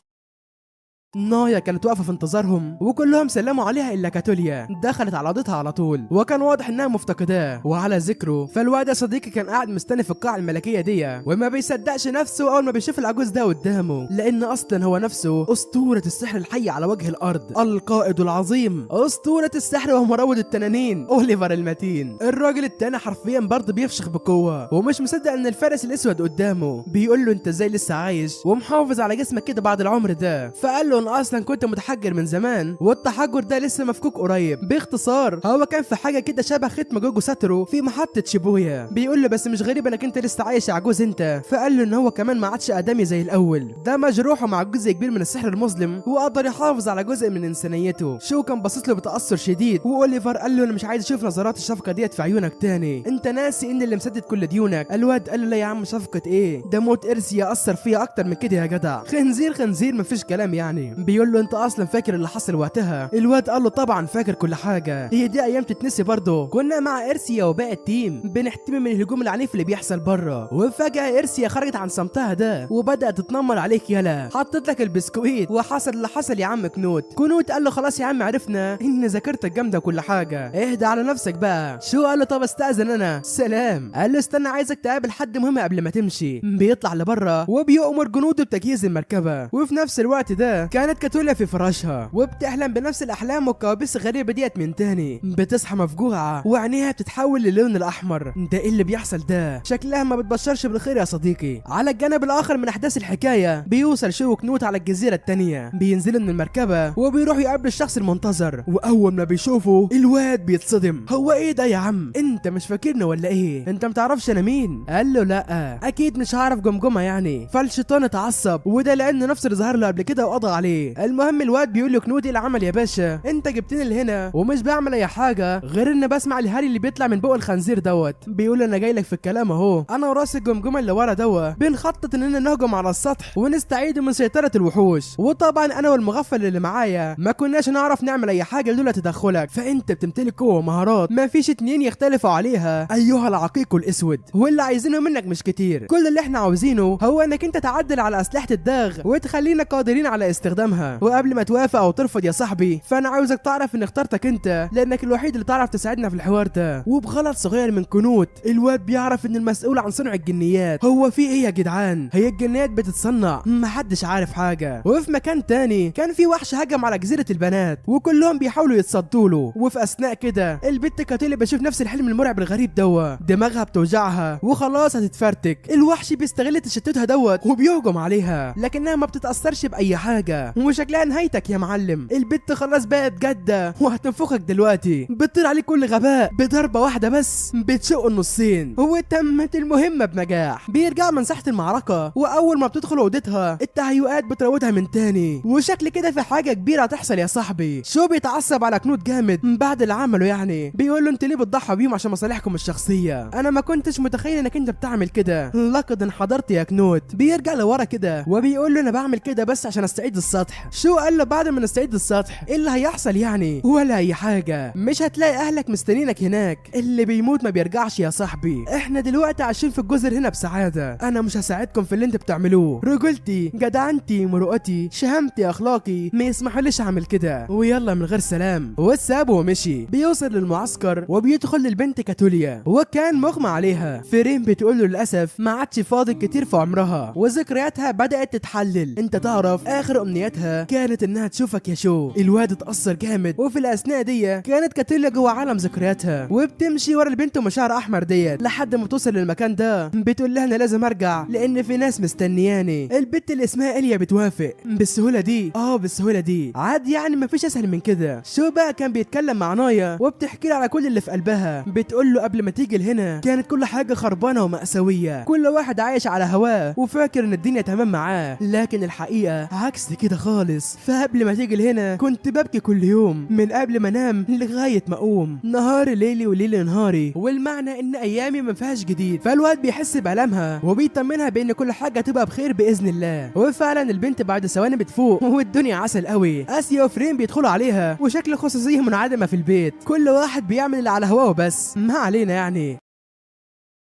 نايا كانت واقفه في انتظارهم وكلهم سلموا عليها الا كاتوليا دخلت على اوضتها على طول وكان واضح انها مفتقداه. وعلى ذكره فالواد يا صديقي كان قاعد مستني في القاعه الملكيه دي وما بيصدقش نفسه اول ما بيشوف العجوز ده قدامه لان اصلا هو نفسه اسطوره السحر الحي على وجه الارض القائد العظيم اسطوره السحر ومروض التنانين اوليفر المتين. الراجل التاني حرفيا برضه بيفشخ بقوه ومش مصدق ان الفارس الاسود قدامه. بيقول له انت ازاي لسه عايش ومحافظ على جسمك كده بعد العمر ده؟ فقال له انا اصلا كنت متحجر من زمان والتحجر ده لسه مفكوك قريب. باختصار هو كان في حاجه كده شبه ختم جوجو ساتورو في محطه شيبويا. بيقول له بس مش غريب انك انت لسه عايش يا عجوز انت. فقال له ان هو كمان ما عادش ادمي زي الاول ده مجروح ومع جزء كبير من السحر المظلم وقدر يحافظ على جزء من انسانيته. شو كان باصص له بتاثر شديد واوليفر قال له انا مش عايز اشوف نظرات الشفقه ديت في عيونك تاني. انت ناسي ان اللي مسدد كل ديونك. الواد قال له لا يا عم شفقه ايه ده موت ارسيا اثر فيا اكتر من كده يا جدع. خنزير خنزير مفيش كلام يعني. بيقول له انت اصلا فاكر اللي حصل وقتها؟ الواد قال له طبعا فاكر كل حاجه. هي دي ايام تتنسي برضه. كنا مع ارسيا وباقي التيم بنحتمي من الهجوم العنيف اللي بيحصل بره وفجاه ارسيا خرجت عن صمتها ده وبدات تتنمر عليك. يلا حطيت لك البسكويت وحصل اللي حصل يا عم كنوت قال له خلاص يا عم عرفنا ان ذاكرتك جامده وكل حاجه اهدى على نفسك بقى. شو قال له طب استاذن انا سلام. قال له استنى عايزك تقابل حد مهم قبل ما تمشي. بيطلع لبره وبيؤمر جنوده بتجهيز المركبه وفي نفس الوقت ده كانت كاتوليا في فراشها وبتحلم بنفس الاحلام والكوابيس الغريبه ديت من تاني. بتصحى مفجوعه وعينيها بتتحول للون الاحمر. ده ايه اللي بيحصل ده؟ شكلها ما بتبشرش بالخير يا صديقي. على الجانب الاخر من احداث الحكايه بيوصل شو وكنوت على الجزيره التانيه بينزلوا من المركبه وبيروحوا يقابلوا الشخص المنتظر واول ما بيشوفوا الواد بيتصدم. هو ايه ده يا عم انت مش فاكرني ولا ايه؟ انت متعرفش انا مين؟ قال له لا اكيد مش هعرف جمجمه يعني. فالشيطان اتعصب وده لانه نفس اللي ظهر له قبل كده وقضى عليه. المهم الواد بيقول له كنوت ايه العمل يا باشا؟ انت جبتني لهنا ومش بعمل اي حاجه غير ان بسمع الهري اللي بيطلع من بق الخنزير دوت. بيقول انا جاي لك في الكلام اهو. انا وراس الجمجمه اللي ورا دوا بنخطط اننا نهجم على السطح ونستعيد من سيطره الوحوش. وطبعا انا والمغفل اللي معايا ما كناش نعرف نعمل اي حاجه لولا تدخلك. فانت بتمتلك قوه ومهارات ما فيش اتنين يختلفوا عليها ايها العقيق الاسود. واللي عايزينه منك مش كتير. كل اللي احنا عاوزينه هو انك انت تعدل على اسلحه الداغ وتخلينا قادرين على استخدامها. وقبل ما توافق او ترفض يا صاحبي فانا عاوزك تعرف ان اخترتك انت لانك الوحيد اللي تعرف تساعدنا في الحوار ده. وبغلط صغير من كنوت الواد بيعرف ان المسؤول عن صنع الجنيات. هو في ايه يا جدعان؟ هي الجنيات بتتصنع محدش عارف حاجه. وفي مكان تاني كان في وحش هجم على جزيره البنات وكلهم بيحاولوا يتصدوا له. وفي اثناء كده البت كاتوليا بشوف نفس الحلم المرعب الغريب دوا دماغها بتوجعها وخلاص هتتفرتك. الوحش بيستغل تشتتها دوت وبيهجم عليها لكنها ما بتتاثرش باي حاجه كاتوليا وشكلها نهايتك يا معلم، البت خلاص بقت جدة وهتنفخك دلوقتي، بتطير عليك كل غباء بضربة واحدة بس بتشق النصين وتمت المهمة بنجاح. بيرجع من ساحة المعركة واول ما بتدخل اوضتها التهيؤات بتراودها من تاني، وشكل كده في حاجة كبيرة هتحصل يا صاحبي. شو بيتعصب على كنود جامد بعد اللي عمله، يعني بيقول له انت ليه بتضحى بيهم عشان مصالحكم الشخصية؟ انا ما كنتش متخيل انك انت بتعمل كده، لقد انحدرت يا كنود. بيرجع لورا كده وبيقول له انا بعمل كده بس عشان استعيد السطح. شو قال له بعد ما نستعيد السطح ايه اللي هيحصل يعني؟ ولا اي حاجة، مش هتلاقي اهلك مستنينك هناك، اللي بيموت ما بيرجعش يا صاحبي. احنا دلوقتي عايشين في الجزر هنا بسعادة، انا مش هساعدكم في اللي انت بتعملوه. رجولتي جدعنتي مرؤتي شهامتي اخلاقي ما يسمحوليش اعمل كده. ويلا من غير سلام وسابه ومشي. بيوصل للمعسكر وبيدخل للبنت كاتوليا وكان مغمى عليها. فريم بتقول له للاسف ما عادش فاضل كتير في عمرها وذكرياتها بدات تتحلل. انت تعرف اخر امنياتها كانت انها تشوفك يا شو. الواد اتاثر جامد، وفي الاثناء دي كانت كاتوليا جوه عالم ذكرياتها وبتمشي ورا البنت ومشاعر احمر ديت لحد ما توصل للمكان ده. بتقول لها انا لازم ارجع لان في ناس مستنياني. البنت اللي اسمها اليا بتوافق. بالسهوله دي بالسهوله دي عادي، يعني مفيش اسهل من كده. شو بقى كان بيتكلم مع نايا وبتحكي له على كل اللي في قلبها. بتقول له قبل ما تيجي لهنا كانت كل حاجه خربانه ومأساويه، كل واحد عايش على هواه وفاكر ان الدنيا تمام معاه، لكن الحقيقه عكس كده خالص. فقبل ما تيجي لهنا كنت ببكي كل يوم من قبل ما انام لغايه ما اقوم، نهاري ليلي وليلي نهاري، والمعنى ان ايامي ما فيهاش جديد. فالواد بيحس بألمها وبيطمنها بان كل حاجه تبقى بخير باذن الله. وفعلا البنت بعد ثواني بتفوق والدنيا عسل قوي. اسيا وفريم بيدخلوا عليها وشكل خصوصيه منعدمه في البيت، كل واحد بيعمل اللي على هواه بس ما علينا يعني.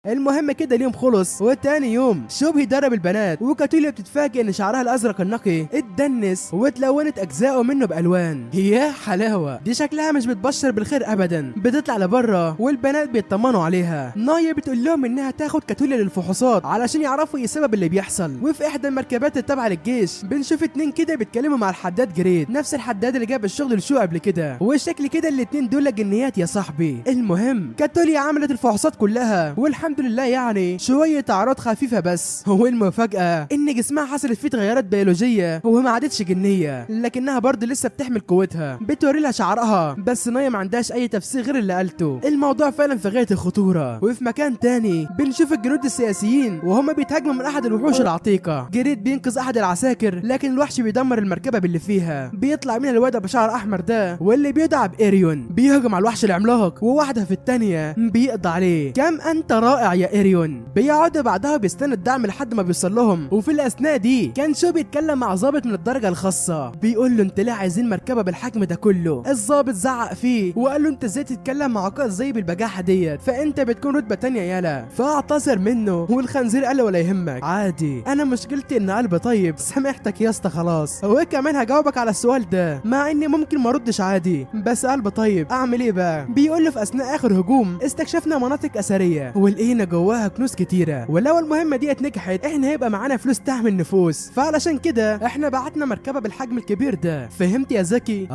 المهم كده اليوم خلص، وتاني يوم شو بيدرب البنات وكاتوليا بتتفاجئ ان شعرها الازرق النقي اتدنس واتلونت اجزاءه منه بالوان. يا حلاوه، دي شكلها مش بتبشر بالخير ابدا. بتطلع لبره والبنات بيطمنوا عليها. نايا بتقول لهم انها تاخد كاتوليا للفحوصات علشان يعرفوا ايه السبب اللي بيحصل. وفي احدى المركبات التابعه للجيش بنشوف اتنين كده بيتكلموا مع الحداد جريد، نفس الحداد اللي جاب الشغل لشو قبل كده، والشكل كده الاتنين دول جنيات يا صاحبي. المهم كاتوليا عملت الفحوصات كلها والحمد لله، يعني شويه اعراض خفيفه بس. هو المفاجاه ان جسمها حصلت فيه تغيرات بيولوجيه وما عادتش جنيه، لكنها برضه لسه بتحمل قوتها. بتوري لها شعرها بس نايا ما عندهاش اي تفسير غير اللي قالته. الموضوع فعلا في غايه الخطوره. وفي مكان تاني بنشوف الجنود السياسيين وهم بيتهاجموا من احد الوحوش العتيقه. جريد بينقذ احد العساكر لكن الوحش بيدمر المركبه باللي فيها. بيطلع منها الواد بشعر احمر ده واللي بيدعى بايريون، بيهجم على الوحش العملاق وواحده في الثانيه بيقضي عليه. كم انت رائع يا ايريون. بيقعد بعدها بيستنى الدعم لحد ما بيوصل لهم. وفي الاثناء دي كان شو بيتكلم مع ضابط من الدرجه الخاصه، بيقول له انت ليه عايزين مركبه بالحجم ده كله؟ الضابط زعق فيه وقال له انت ازاي تتكلم مع قائد زي بالبجاحه ديت؟ فانت بتكون رتبه تانية يالا. فاعتذر منه والخنزير قال له ولا يهمك عادي، انا مشكلتي ان قلبي طيب، سامحتك يا اسطى خلاص. وكمان هجاوبك على السؤال ده مع اني ممكن ما اردش عادي بس قلبي طيب، اعمل ايه بقى؟ بيقول له في اثناء اخر هجوم استكشفنا مناطق اثريه ولقينا جواها كنوز كتيره، ولو المهمه ديت نجحت احنا هيبقى معانا فلوس تحمل نفوس، فعلشان كده احنا بعتنا مركبه بالحجم الكبير ده. فهمت يا زكي؟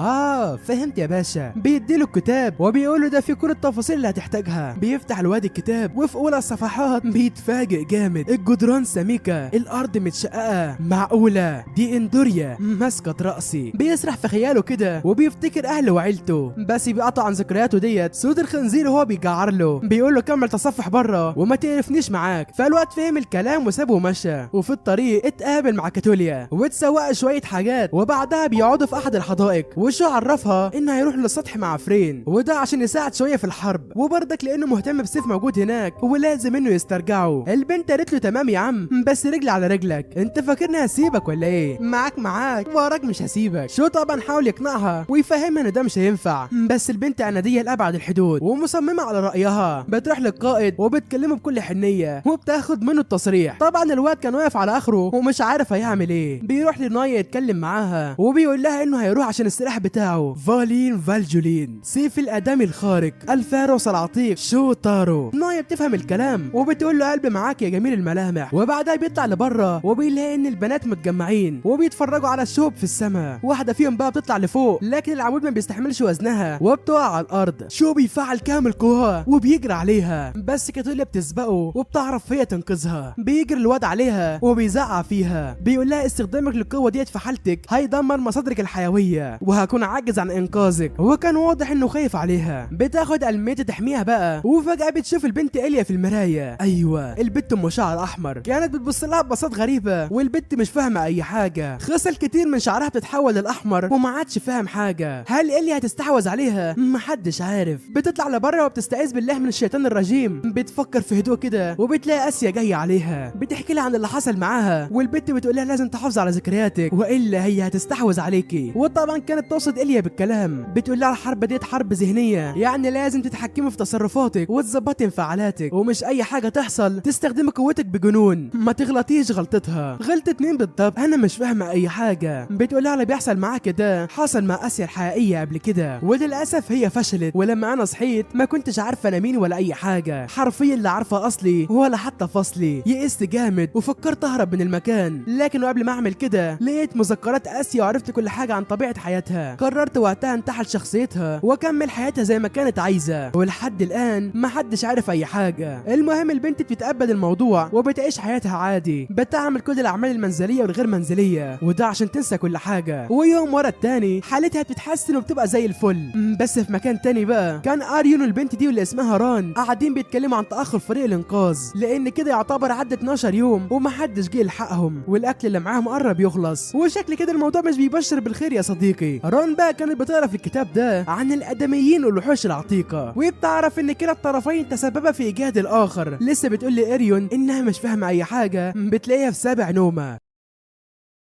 فهمت يا باشا. بيديله الكتاب وبيقول له ده في كل التفاصيل اللي هتحتاجها. بيفتح الواد الكتاب وفي اولى الصفحات بيتفاجئ جامد. الجدران سميكه، الارض متشققه، معقوله دي اندوريا مسكت راسي. بيسرح في خياله كده وبيفتكر اهله وعيلته، بس بيقطع عن ذكرياته ديت صوت الخنزير وهو بيجعر له. بيقول له كمل تصفح بره وما تقرفنيش معاك. فالواد فهم الكلام وسابه ومشى. وفي الطريق اتقابل مع كاتوليا واتسوق شويه حاجات، وبعدها بيقعدوا في احد الحدائق. وشو عرفها انه هيروح للسطح مع فرين، وده عشان يساعد شويه في الحرب، وبرضك لانه مهتم بسيف موجود هناك ولازم انه يسترجعه. البنت قالت له تمام يا عم بس رجلي على رجلك، انت فاكرني هسيبك ولا ايه؟ معاك وراك مش هسيبك. شو طبعا حاول يقنعها ويفهمها ان ده مش هينفع، بس البنت عناديه لابعد الحدود ومصممه على رايها. بتروح للقائد وبتكلمه بكل حنيه وبتاخد منه التصريح. طبعا الواد كان واقف على اخره ومش عارف هيعمل ايه. بيروح لنايا يتكلم معاها وبيقول لها انه هيروح عشان السلاح بتاعه فالين فالجولين، سيف الادمي الخارق، الفارس العتيق شو تارو. نايا بتفهم الكلام وبتقول له قلبي معاك يا جميل الملامح. وبعدها بيطلع لبره وبيلاقي ان البنات متجمعين وبيتفرجوا على الشوب في السماء. واحده فيهم بقى بتطلع لفوق لكن العمود ما بيستحملش وزنها وبتقع على الارض. شو بيفعل كامل قواه وبيجري عليها، بس كاتوليا بتسبقه وبتعرف هي تنقذها. بيجري الواد عليها وبيزعق فيها، بيقول لها استخدامك للقوه ديت في حالتك هيدمر مصادرك الحيويه وهكون عاجز عن انقاذك. وكان واضح انه خايف عليها. بتاخد الميت تحميها بقى، وفجاه بتشوف البنت إيليا في المرايه. ايوه البنت ام شعر احمر كانت بتبص لها ببساطه غريبه، والبنت مش فاهمه اي حاجه. خصل كتير من شعرها بتتحول للاحمر وما عادش فاهم حاجه. هل إيليا هتستحوذ عليها؟ محدش عارف. بتطلع لبره وبتستعيذ بالله من الشيطان الرجيم. بتفكر في هدوء كده وبتلاقي آسيا جايه عليها، بتحكي لها عن اللي حصل معاها، والبنت بتقول لها لازم تحافظ على ذكرياتك والا هي هتستحوذ عليكي. وطبعا كانت تقصد إيليا بالكلام. بتقول لها الحرب ديت حرب ذهنيه، يعني لازم تتحكمي في تصرفاتك وتظبطي انفعالاتك، ومش اي حاجه تحصل تستخدمي قوتك بجنون. ما تغلطيش غلطتها. غلطت مين بالضبط؟ انا مش فاهمه اي حاجه. بتقول لها اللي بيحصل معاك ده حصل مع آسيا الحقيقيه قبل كده، وللاسف هي فشلت، ولما انا صحيت ما كنتش عارفه انا مين ولا اي حاجه، حرفيا لا عارفه اصلي ولا حتى فصلي. يئست جامد وفكرت اهرب من المكان، لكن قبل ما اعمل كده لقيت مذكرات آسيا وعرفت كل حاجه عن طبيعه حياتها. قررت وقتها انتحل شخصيتها واكمل حياتها زي ما كانت عايزه، ولحد الان ما حدش عارف اي حاجه. المهم البنت بتتقبل الموضوع وبتعيش حياتها عادي، بتعمل كل الاعمال المنزليه والغير منزليه، وده عشان تنسى كل حاجه. ويوم ورا التاني حالتها بتتحسن وبتبقى زي الفل. بس في مكان تاني بقى كان اريون والبنت دي واللي اسمها ران قاعدين بيتكلموا عن تاخر فريق الانقاذ، لان كده يعتبر عدى 12 يوم ومحدش جه يلحقهم، والاكل اللي معاهم قرب يخلص، وشكل كده الموضوع مش بيبشر بالخير يا صديقي. ران بقى كانت بتقرا في الكتاب ده عن الادميين والوحوش العتيقه، وبتعرف ان كلا الطرفين تسببا في ايجاد الاخر. لسه بتقول لإيريون انها مش فاهمه اي حاجه، بتلاقيها في سابع نومه.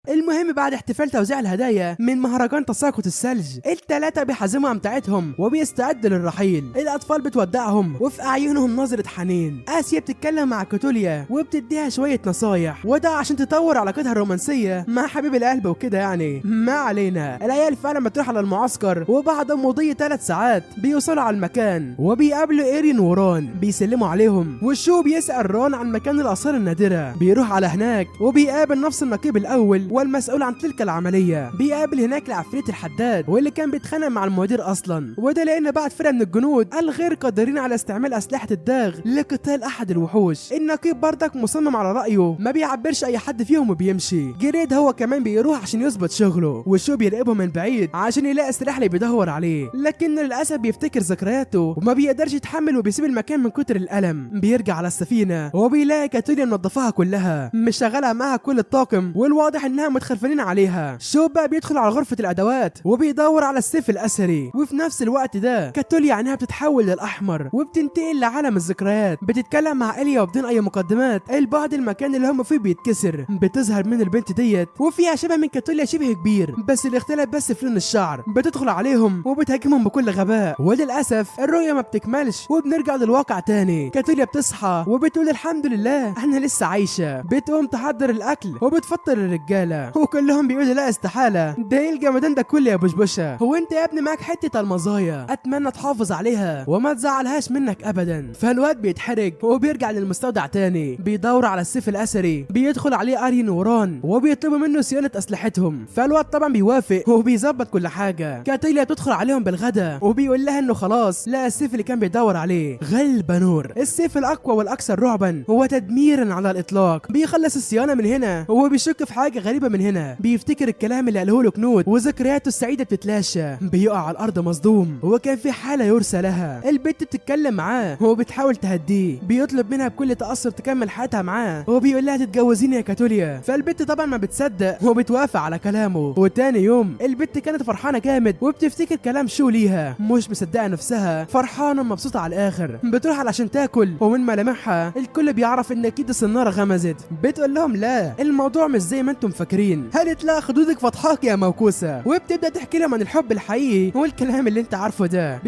المهم بعد احتفال توزيع الهدايا من مهرجان تساقط الثلج، الثلاثه بيحزموا امتعتهم وبيستعدوا للرحيل. الاطفال بتودعهم وفي اعينهم نظره حنين. آسيا بتتكلم مع كاتوليا وبتديها شويه نصايح، وده عشان تطور علاقتها الرومانسيه مع حبيب القلب وكده. يعني ما علينا. العيال فعلا بتروح على المعسكر، وبعد مضي 3 ساعات بيوصلوا على المكان وبيقابلوا إيرين وران بيسلموا عليهم. والشو بيسأل ران عن مكان الاثار النادره، بيروح على هناك وبيقابل نفس النقيب الاول والمسؤول عن تلك العملية. بيقابل هناك العفريت الحداد واللي كان بيتخانق مع المدير اصلا، وده لان بعد فرقة من الجنود الغير قادرين على استعمال اسلحة الداغ لقتال احد الوحوش. النقيب بردك مصمم على رأيه، ما بيعبرش اي حد فيهم وبيمشي. جريد هو كمان بيروح عشان يظبط شغله، وشو بيراقبه من بعيد عشان يلاقي السلاح اللي بيدور عليه، لكن للاسف بيفتكر ذكرياته وما بيقدرش يتحمل وبيسيب المكان من كتر الالم. بيرجع على السفينة وبيلاقي كاتوليا منظفاها كلها، مشغلها معاها كل الطاقم، والواضح انها متخرفنين عليها. شو بقى بيدخل على غرفة الادوات وبيدور على السيف الاثري، وفي نفس الوقت ده كاتوليا عينها بتتحول للاحمر وبتنتقل لعالم الذكريات. بتتكلم مع إيليا وبدون اي مقدمات البعد المكان اللي هم فيه بيتكسر. بتظهر من البنت ديت وفيها شبه من كاتوليا شبه كبير، بس الاختلاف بس في لون الشعر. بتدخل عليهم وبتهاجمهم بكل غباء، وللاسف الرؤية ما بتكملش وبنرجع للواقع تاني. كاتوليا بتصحى وبتقول الحمد لله انا لسه عايشة. بتقوم تحضر الاكل وبتفطر الرجالة، وكلهم بيقولوا لا استحالة، ده ايه الجمدان ده كله يا بشبشة؟ هو انت يا ابني معاك حتة المزايا، اتمنى تحافظ عليها وما تزعلهاش منك ابدا. فالواد بيتحرج وبيرجع للمستودع تاني، بيدور على السيف الاثري. بيدخل عليه ارين وران وبيطلبوا منه صيانة اسلحتهم، فالواد طبعا بيوافق وبيظبط كل حاجة. كاتيليا بتدخل عليهم بالغدا وبيقول لها انه خلاص لا السيف اللي كان بيدور عليه. غلبة نور، السيف الاقوى والاكثر رعبا وتدميرا على الاطلاق. بيخلص الصيانة من هنا وهو بيشك في حاجة غريبة من هنا. بيفتكر الكلام اللي قاله له كنود وذكرياته السعيدة بتتلاشى. بيقع على الارض مصدوم وكان في حالة يرثى لها. البنت بتتكلم معاه وبتحاول تهديه، بيطلب منها بكل تأثر تكمل حياتها معاه وبيقول لها تتجوزيني يا كاتوليا. فالبنت طبعا ما بتصدق وبتوافق على كلامه. وتاني يوم البنت كانت فرحانة جامد وبتفتكر كلام شو ليها، مش مصدقة نفسها، فرحانة مبسوطة على الاخر. بتروح علشان تاكل ومن ملامحها الكل بيعرف ان اكيد السنارة غمزت. بتقول لهم لا الموضوع مش زي ما انتم فاكرين، قالت لا خدودك فتحاك يا موكوسة. وبتبدأ تحكي لهم عن الحب الحقيقي والكلام اللي انت عارفه ده.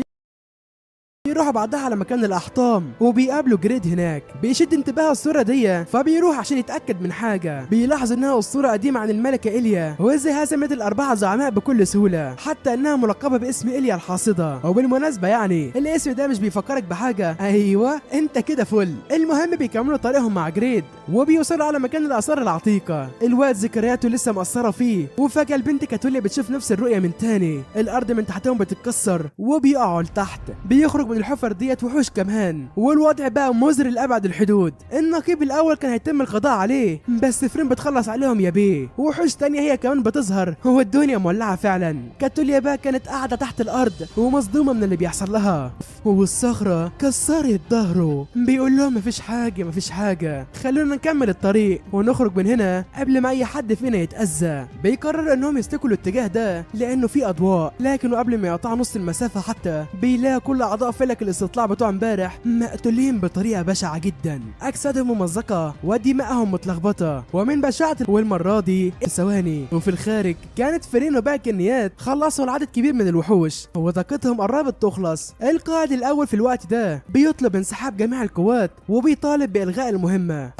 بيروحوا بعدها على مكان الاحطام وبيقابلوا جريد هناك. بيشد انتباه الصورة دي فبيروح عشان يتأكد من حاجة. بيلاحظ انها الصورة قديمة عن الملكة إيليا، وازاي هزمت الاربعة زعماء بكل سهولة، حتى انها ملقبة باسم إيليا الحاصدة. وبالمناسبة يعني الاسم ده مش بيفكرك بحاجة؟ ايوه انت كده فل. المهم بيكملوا طريقهم مع جريد وبيوصلوا على مكان الاثار العتيقة. الواد ذكرياته لسه مأثرة فيه، وفجأة البنت كاتوليا بتشوف نفس الرؤية من تاني. الارض من تحتهم بتتكسر وبيقعوا لتحت. بيخرج من الحفر ديت وحوش كمان، والوضع بقى مزري لأبعد الحدود. النقيب الاول كان هيتم القضاء عليه، بس فرين بتخلص عليهم يا بيه، وحوش تانية هي كمان بتظهر، والدنيا مولعة فعلا. كاتوليا بقى كانت قاعدة تحت الارض ومصدومة من اللي بيحصل لها، والصخرة كسرت ظهره. بيقول لهم مفيش حاجة، خلونا نكمل الطريق ونخرج من هنا قبل ما اي حد فينا يتأذى. بيقرر انهم يستكوا الاتجاه ده لانه في اضواء، لكنه قبل ما يقطعوا نص المسافة حتى بيلاقي كل اعضاء فلك الاستطلاع بتوع امبارح مقتولين بطريقة بشعة جدا، اجسادهم ممزقة ودماءهم متلخبطة ومن بشاعة. والمرة دي ثواني وفي الخارج كانت فرين وباقي النيات خلصوا العدد كبير من الوحوش وطاقتهم قربت تخلص. القائد الاول في الوقت ده بيطلب انسحاب جميع القوات وبيطالب بالغاء المهمة.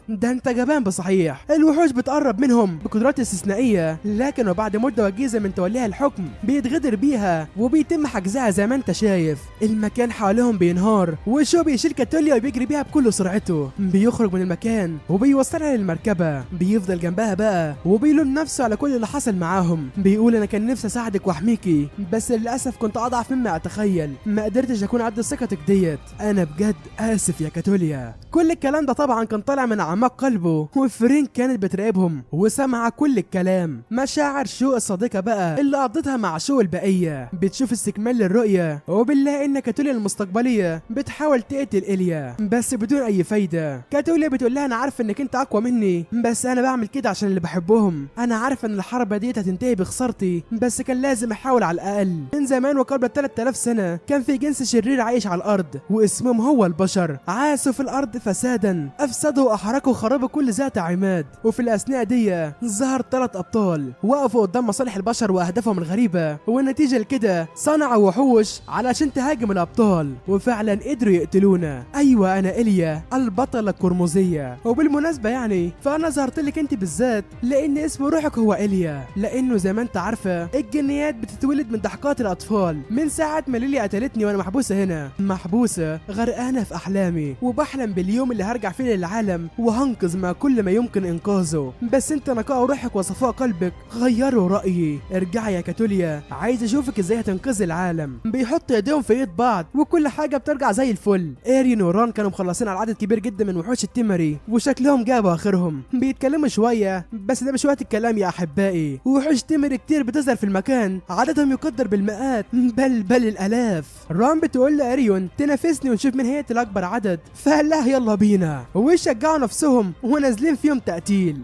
ده انت جبان بصحيح. الوحوش بتقرب منهم بقدرات استثنائية، لكن وبعد مدة وجيزة من توليها الحكم بيتغدر بيها وبيتم حجزها. زي ما انت شايف المكان حواليهم بينهار، وشو بيشيل كاتوليا وبيجري بيها بكل سرعته. بيخرج من المكان وبيوصلها للمركبة، بيفضل جنبها بقى وبيلوم نفسه على كل اللي حصل معاهم. بيقول انا كان نفسي اساعدك واحميكي، بس للاسف كنت اضعف مما اتخيل، ما قدرتش اكون قد ثقتك ديت. انا بجد اسف يا كاتوليا. كل الكلام ده طبعا كان طالع من اعماق قلبه، وفرين كانت بتراقبهم وسمع كل الكلام. مشاعر شو الصديقة بقى اللي قضتها مع شو البقية بتشوف استكمال للرؤية، وبنلاقي ان كاتوليا المستقبلية بتحاول تقتل إيليا بس بدون اي فايدة. كاتوليا بتقول لها انا عارفة انك انت اقوى مني، بس انا بعمل كده عشان اللي بحبهم. انا عارفة ان الحرب ديت هتنتهي بخسارتي، بس كان لازم احاول على الاقل. من زمان وقبل 3000 سنة كان في جنس شرير عايش على الارض واسمهم هو البشر. عاشوا في الارض فسادا، افسدوا واحرقوا وخربوا كل ذات عماد. وفي الاثناء دي ظهر 3 ابطال وقفوا قدام مصالح البشر واهدافهم الغريبة، والنتيجة لكده صنعوا وحوش علشان تهاجم الابطال، وفعلا قدروا يقتلونا. ايوه انا إيليا البطلة القرمزية. وبالمناسبة يعني فانا ظهرت لك انت بالذات لان اسم روحك هو إيليا، لانه زي ما انت عارفة الجنيات بتتولد من ضحكات الاطفال. من ساعة ما ليلي قتلتني وانا محبوسة هنا، محبوسة غرقانة في احلامي، وبحلم باليوم اللي هرجع فيه للعالم وهنقذ ما كل ما يمكن انقاذه. بس انت نقاء روحك وصفاء قلبك غيروا رأيي. ارجعي يا كاتوليا، عايز اشوفك ازاي هتنقذي العالم. بيحطوا ايديهم في ايد بعض وكل حاجة بترجع زي الفل. ايرين وران كانوا مخلصين على عدد كبير جدا من وحوش التيمري وشكلهم جابوا اخرهم. بيتكلموا شوية بس ده مش وقت الكلام يا احبائي. وحوش تيمري كتير بتظهر في المكان، عددهم يقدر بالمئات بل الالاف. ران بتقول لاريون تنافسني ونشوف مين هيقتل اكبر عدد، فقال لها يلا بينا، ويشجعوا نفسهم ونازلين فيهم تقتيل.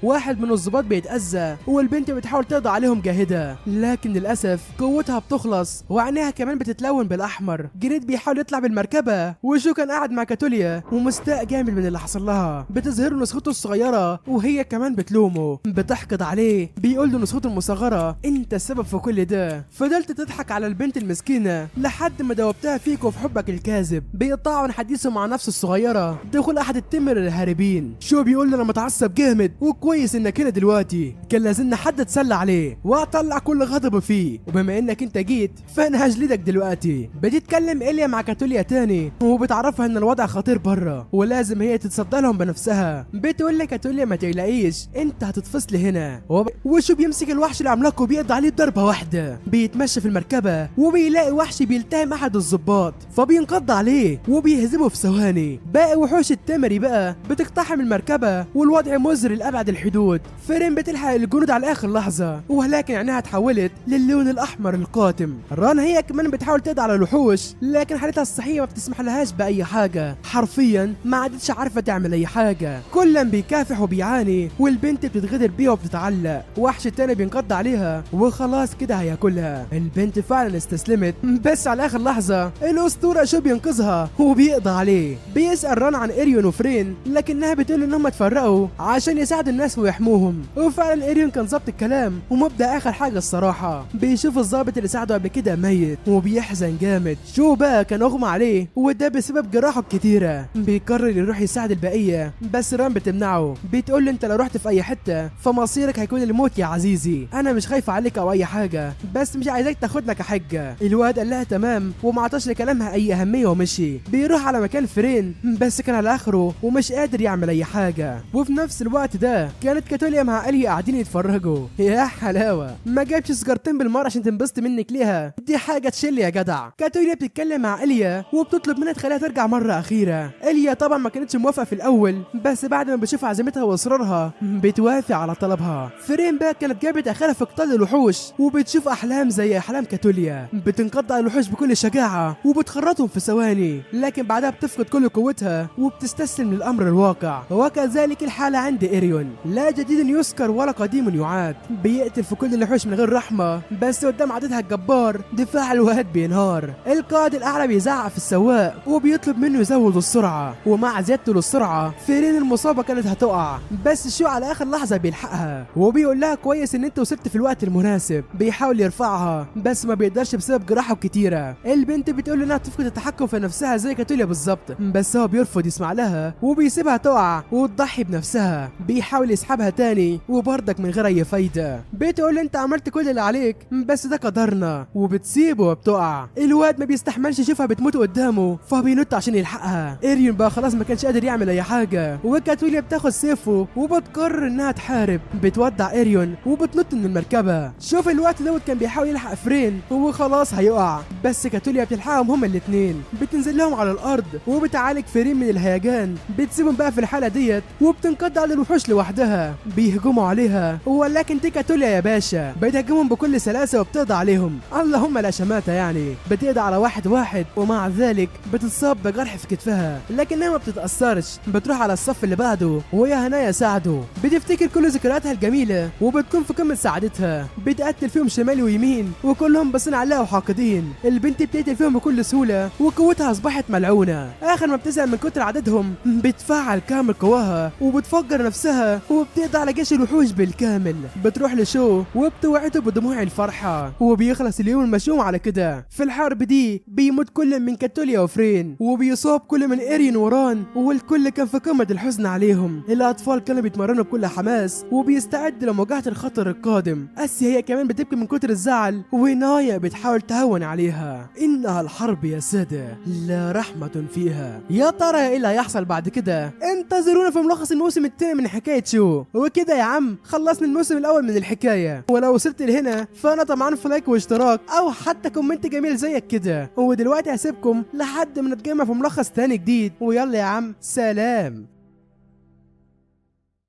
واحد من الضباط بيتأذى والبنت بتحاول تقضي عليهم جاهدة، لكن للأسف قوتها بتخلص وعينيها كمان بتتلون بالأحمر. جريد بيحاول يطلع بالمركبة وشو كان قاعد مع كاتوليا ومستاء جامد من اللي حصل لها. بتظهر نسخته الصغيرة وهي كمان بتلومه، بتحقد عليه. بيقول له نسخته المصغرة انت السبب في كل ده، فضلت تضحك على البنت المسكينة لحد ما دوبتها فيك وفي حبك الكاذب. بيقطعوا عن حديثه مع نفسه الصغيرة دخول أحد التمر الهاربين. شو بيقول له انا متعصب جامد كويس انك هنا دلوقتي، كان لازمنا حد اتسلى عليه واطلع كل غضبه فيه، وبما انك انت جيت فانا هجلدك دلوقتي. بتتكلم إيليا مع كاتوليا تاني وبتعرفها ان الوضع خطير بره ولازم هي تتصدى لهم بنفسها. بتقول لك كاتوليا ما تقلقيش انت هتتفصل هنا. وشو بيمسك الوحش العملاق وبيقضي عليه بضربه واحده. بيتمشى في المركبه وبيلاقي وحش بيلتهم احد الضباط فبينقض عليه وبيهزمه في ثواني. باقي وحوش التمري بقى بتقتحم المركبه والوضع مزري لابعد الحدود. فرين بتلحق الجنود على اخر لحظه ولكن عينها اتحولت للون الاحمر القاتم. ران هي كمان بتحاول تقضي على الوحوش لكن حالتها الصحيه ما بتسمح لهاش باي حاجه، حرفيا ما عادتش عارفه تعمل اي حاجه. كلا بيكافح وبيعاني والبنت بتتغدر بيها وبتتعلق. وحش التاني بينقض عليها وخلاص كده هياكلها. البنت فعلا استسلمت بس على اخر لحظه الاسطوره شو بينقذها وبيقضي عليه. بيسال ران عن إيريون وفرين لكنها بتقول انهم اتفرقوا عشان يساعدوا الناس ويحموهم. وفعلا إيريون كان ظابط الكلام ومبدا اخر حاجه الصراحه. بيشوف الظابط اللي ساعده قبل كده ميت وبيحزن جامد. شو بقى كان اغمى عليه وده بسبب جراحه الكتيره. بيقرر يروح يساعد البقيه بس ران بتمنعه. بتقول له انت لو رحت في اي حته فمصيرك هيكون الموت يا عزيزي، انا مش خايفه عليك او اي حاجه بس مش عايزاك تاخدنا كحجه. الواد قال لها تمام وما عطاش لكلامها اي اهميه ومشي. بيروح على مكان فرين بس كان على اخره ومش قادر يعمل اي حاجه. وفي نفس الوقت ده كانت كاتوليا مع اليا قاعدين يتفرجوا. يا حلاوه، ما جابش سيجارتين بالمره عشان تنبسط منك ليها؟ دي حاجه تشيل يا جدع. كاتوليا بتتكلم مع اليا وبتطلب منها تخليها ترجع مره اخيره. اليا طبعا ما كانتش موافقه في الاول، بس بعد ما بتشوف عزيمتها واصرارها بتوافق على طلبها. فرين بقى كانت جابت اخرها في قتال الوحوش، وبتشوف احلام زي احلام كاتوليا، بتنقض على الوحوش بكل شجاعه وبتخرطهم في ثواني، لكن بعدها بتفقد كل قوتها وبتستسلم للامر الواقع. وكذلك الحاله عند ايريون، لا جديد يذكر ولا قديم يعاد، بيقتل في كل الوحوش من غير رحمه، بس قدام عددها الجبار دفاع الواد بينهار. القائد الاعلى بيزعق في السواق وبيطلب منه يزود السرعه، ومع زيادته للسرعه فيرين المصابه كانت هتقع، بس شو على اخر لحظه بيلحقها وبيقول لها كويس ان انت وصلت في الوقت المناسب. بيحاول يرفعها بس ما بيقدرش بسبب جراحه كتيره. البنت بتقول انها تفقد التحكم في نفسها زي كاتوليا بالظبط، بس هو بيرفض يسمع لها وبيسيبها تقع وتضحي بنفسها. بيحاول يسحبها تاني وبرضك من غير اي فايده. بتقول انت عملت كل اللي عليك بس ده قدرنا، وبتسيبه وبتقع. الواد ما بيستحملش يشوفها بتموت قدامه فبينط عشان يلحقها. ايريون بقى خلاص ما كانش قادر يعمل اي حاجه، وكاتوليا بتاخد سيفه وبتقرر انها تحارب. بتودع ايريون وبتنط من المركبه. شوف الوقت دوت كان بيحاول يلحق فرين وخلاص هيقع، بس كاتوليا بتلحقهم هما الاثنين. بتنزل لهم على الارض وبتعالج فرين من الهيجان. بتسيبهم بقى في الحاله ديت وبتنقض على الوحوش لوحدها. بيهجموا عليها ولكن دي كاتوليا يا باشا بتهاجمهم بكل سلاسه وبتقضي عليهم، اللهم لا شماته يعني. بتقضي على واحد واحد ومع ذلك بتتصاب بجرح في كتفها، لكنها ما بتتاثرش. بتروح على الصف اللي بعده ويا هنايا ساعده. بتفتكر كل ذكرياتها الجميله وبتكون في قمه سعادتها. بتقتل فيهم شمال ويمين وكلهم باصين عليها وحاقدين. البنت بتقتل فيهم بكل سهوله وقوتها اصبحت ملعونه. اخر ما بتزهق من كتر عددهم بتفعل كامل قواها وبتفجر نفسها وبتقضي على جيش الوحوش بالكامل. بتروح لشو وبتوعده بدموع الفرحه، وبيخلص اليوم المشؤوم على كده. في الحرب دي بيموت كل من كاتوليا وفرين، وبيصاب كل من ايرين وران، والكل كان في قمه الحزن عليهم. الاطفال كانوا بيتمرنوا بكل حماس وبيستعدوا لمواجهه الخطر القادم. اسيا هي كمان بتبكي من كتر الزعل، ونايا بتحاول تهون عليها. انها الحرب يا ساده لا رحمه فيها. يا ترى ايه اللي هيحصل بعد كده؟ انتظرونا في ملخص الموسم الثاني من حكايه شو. وكده يا عم خلصنا الموسم الاول من الحكايه، ولو وصلت لهنا فانا طبعا في لايك واشتراك او حتى كومنت جميل زيك كده. ودلوقتي هسيبكم لحد ما نتجمع في ملخص تاني جديد، ويلا يا عم سلام.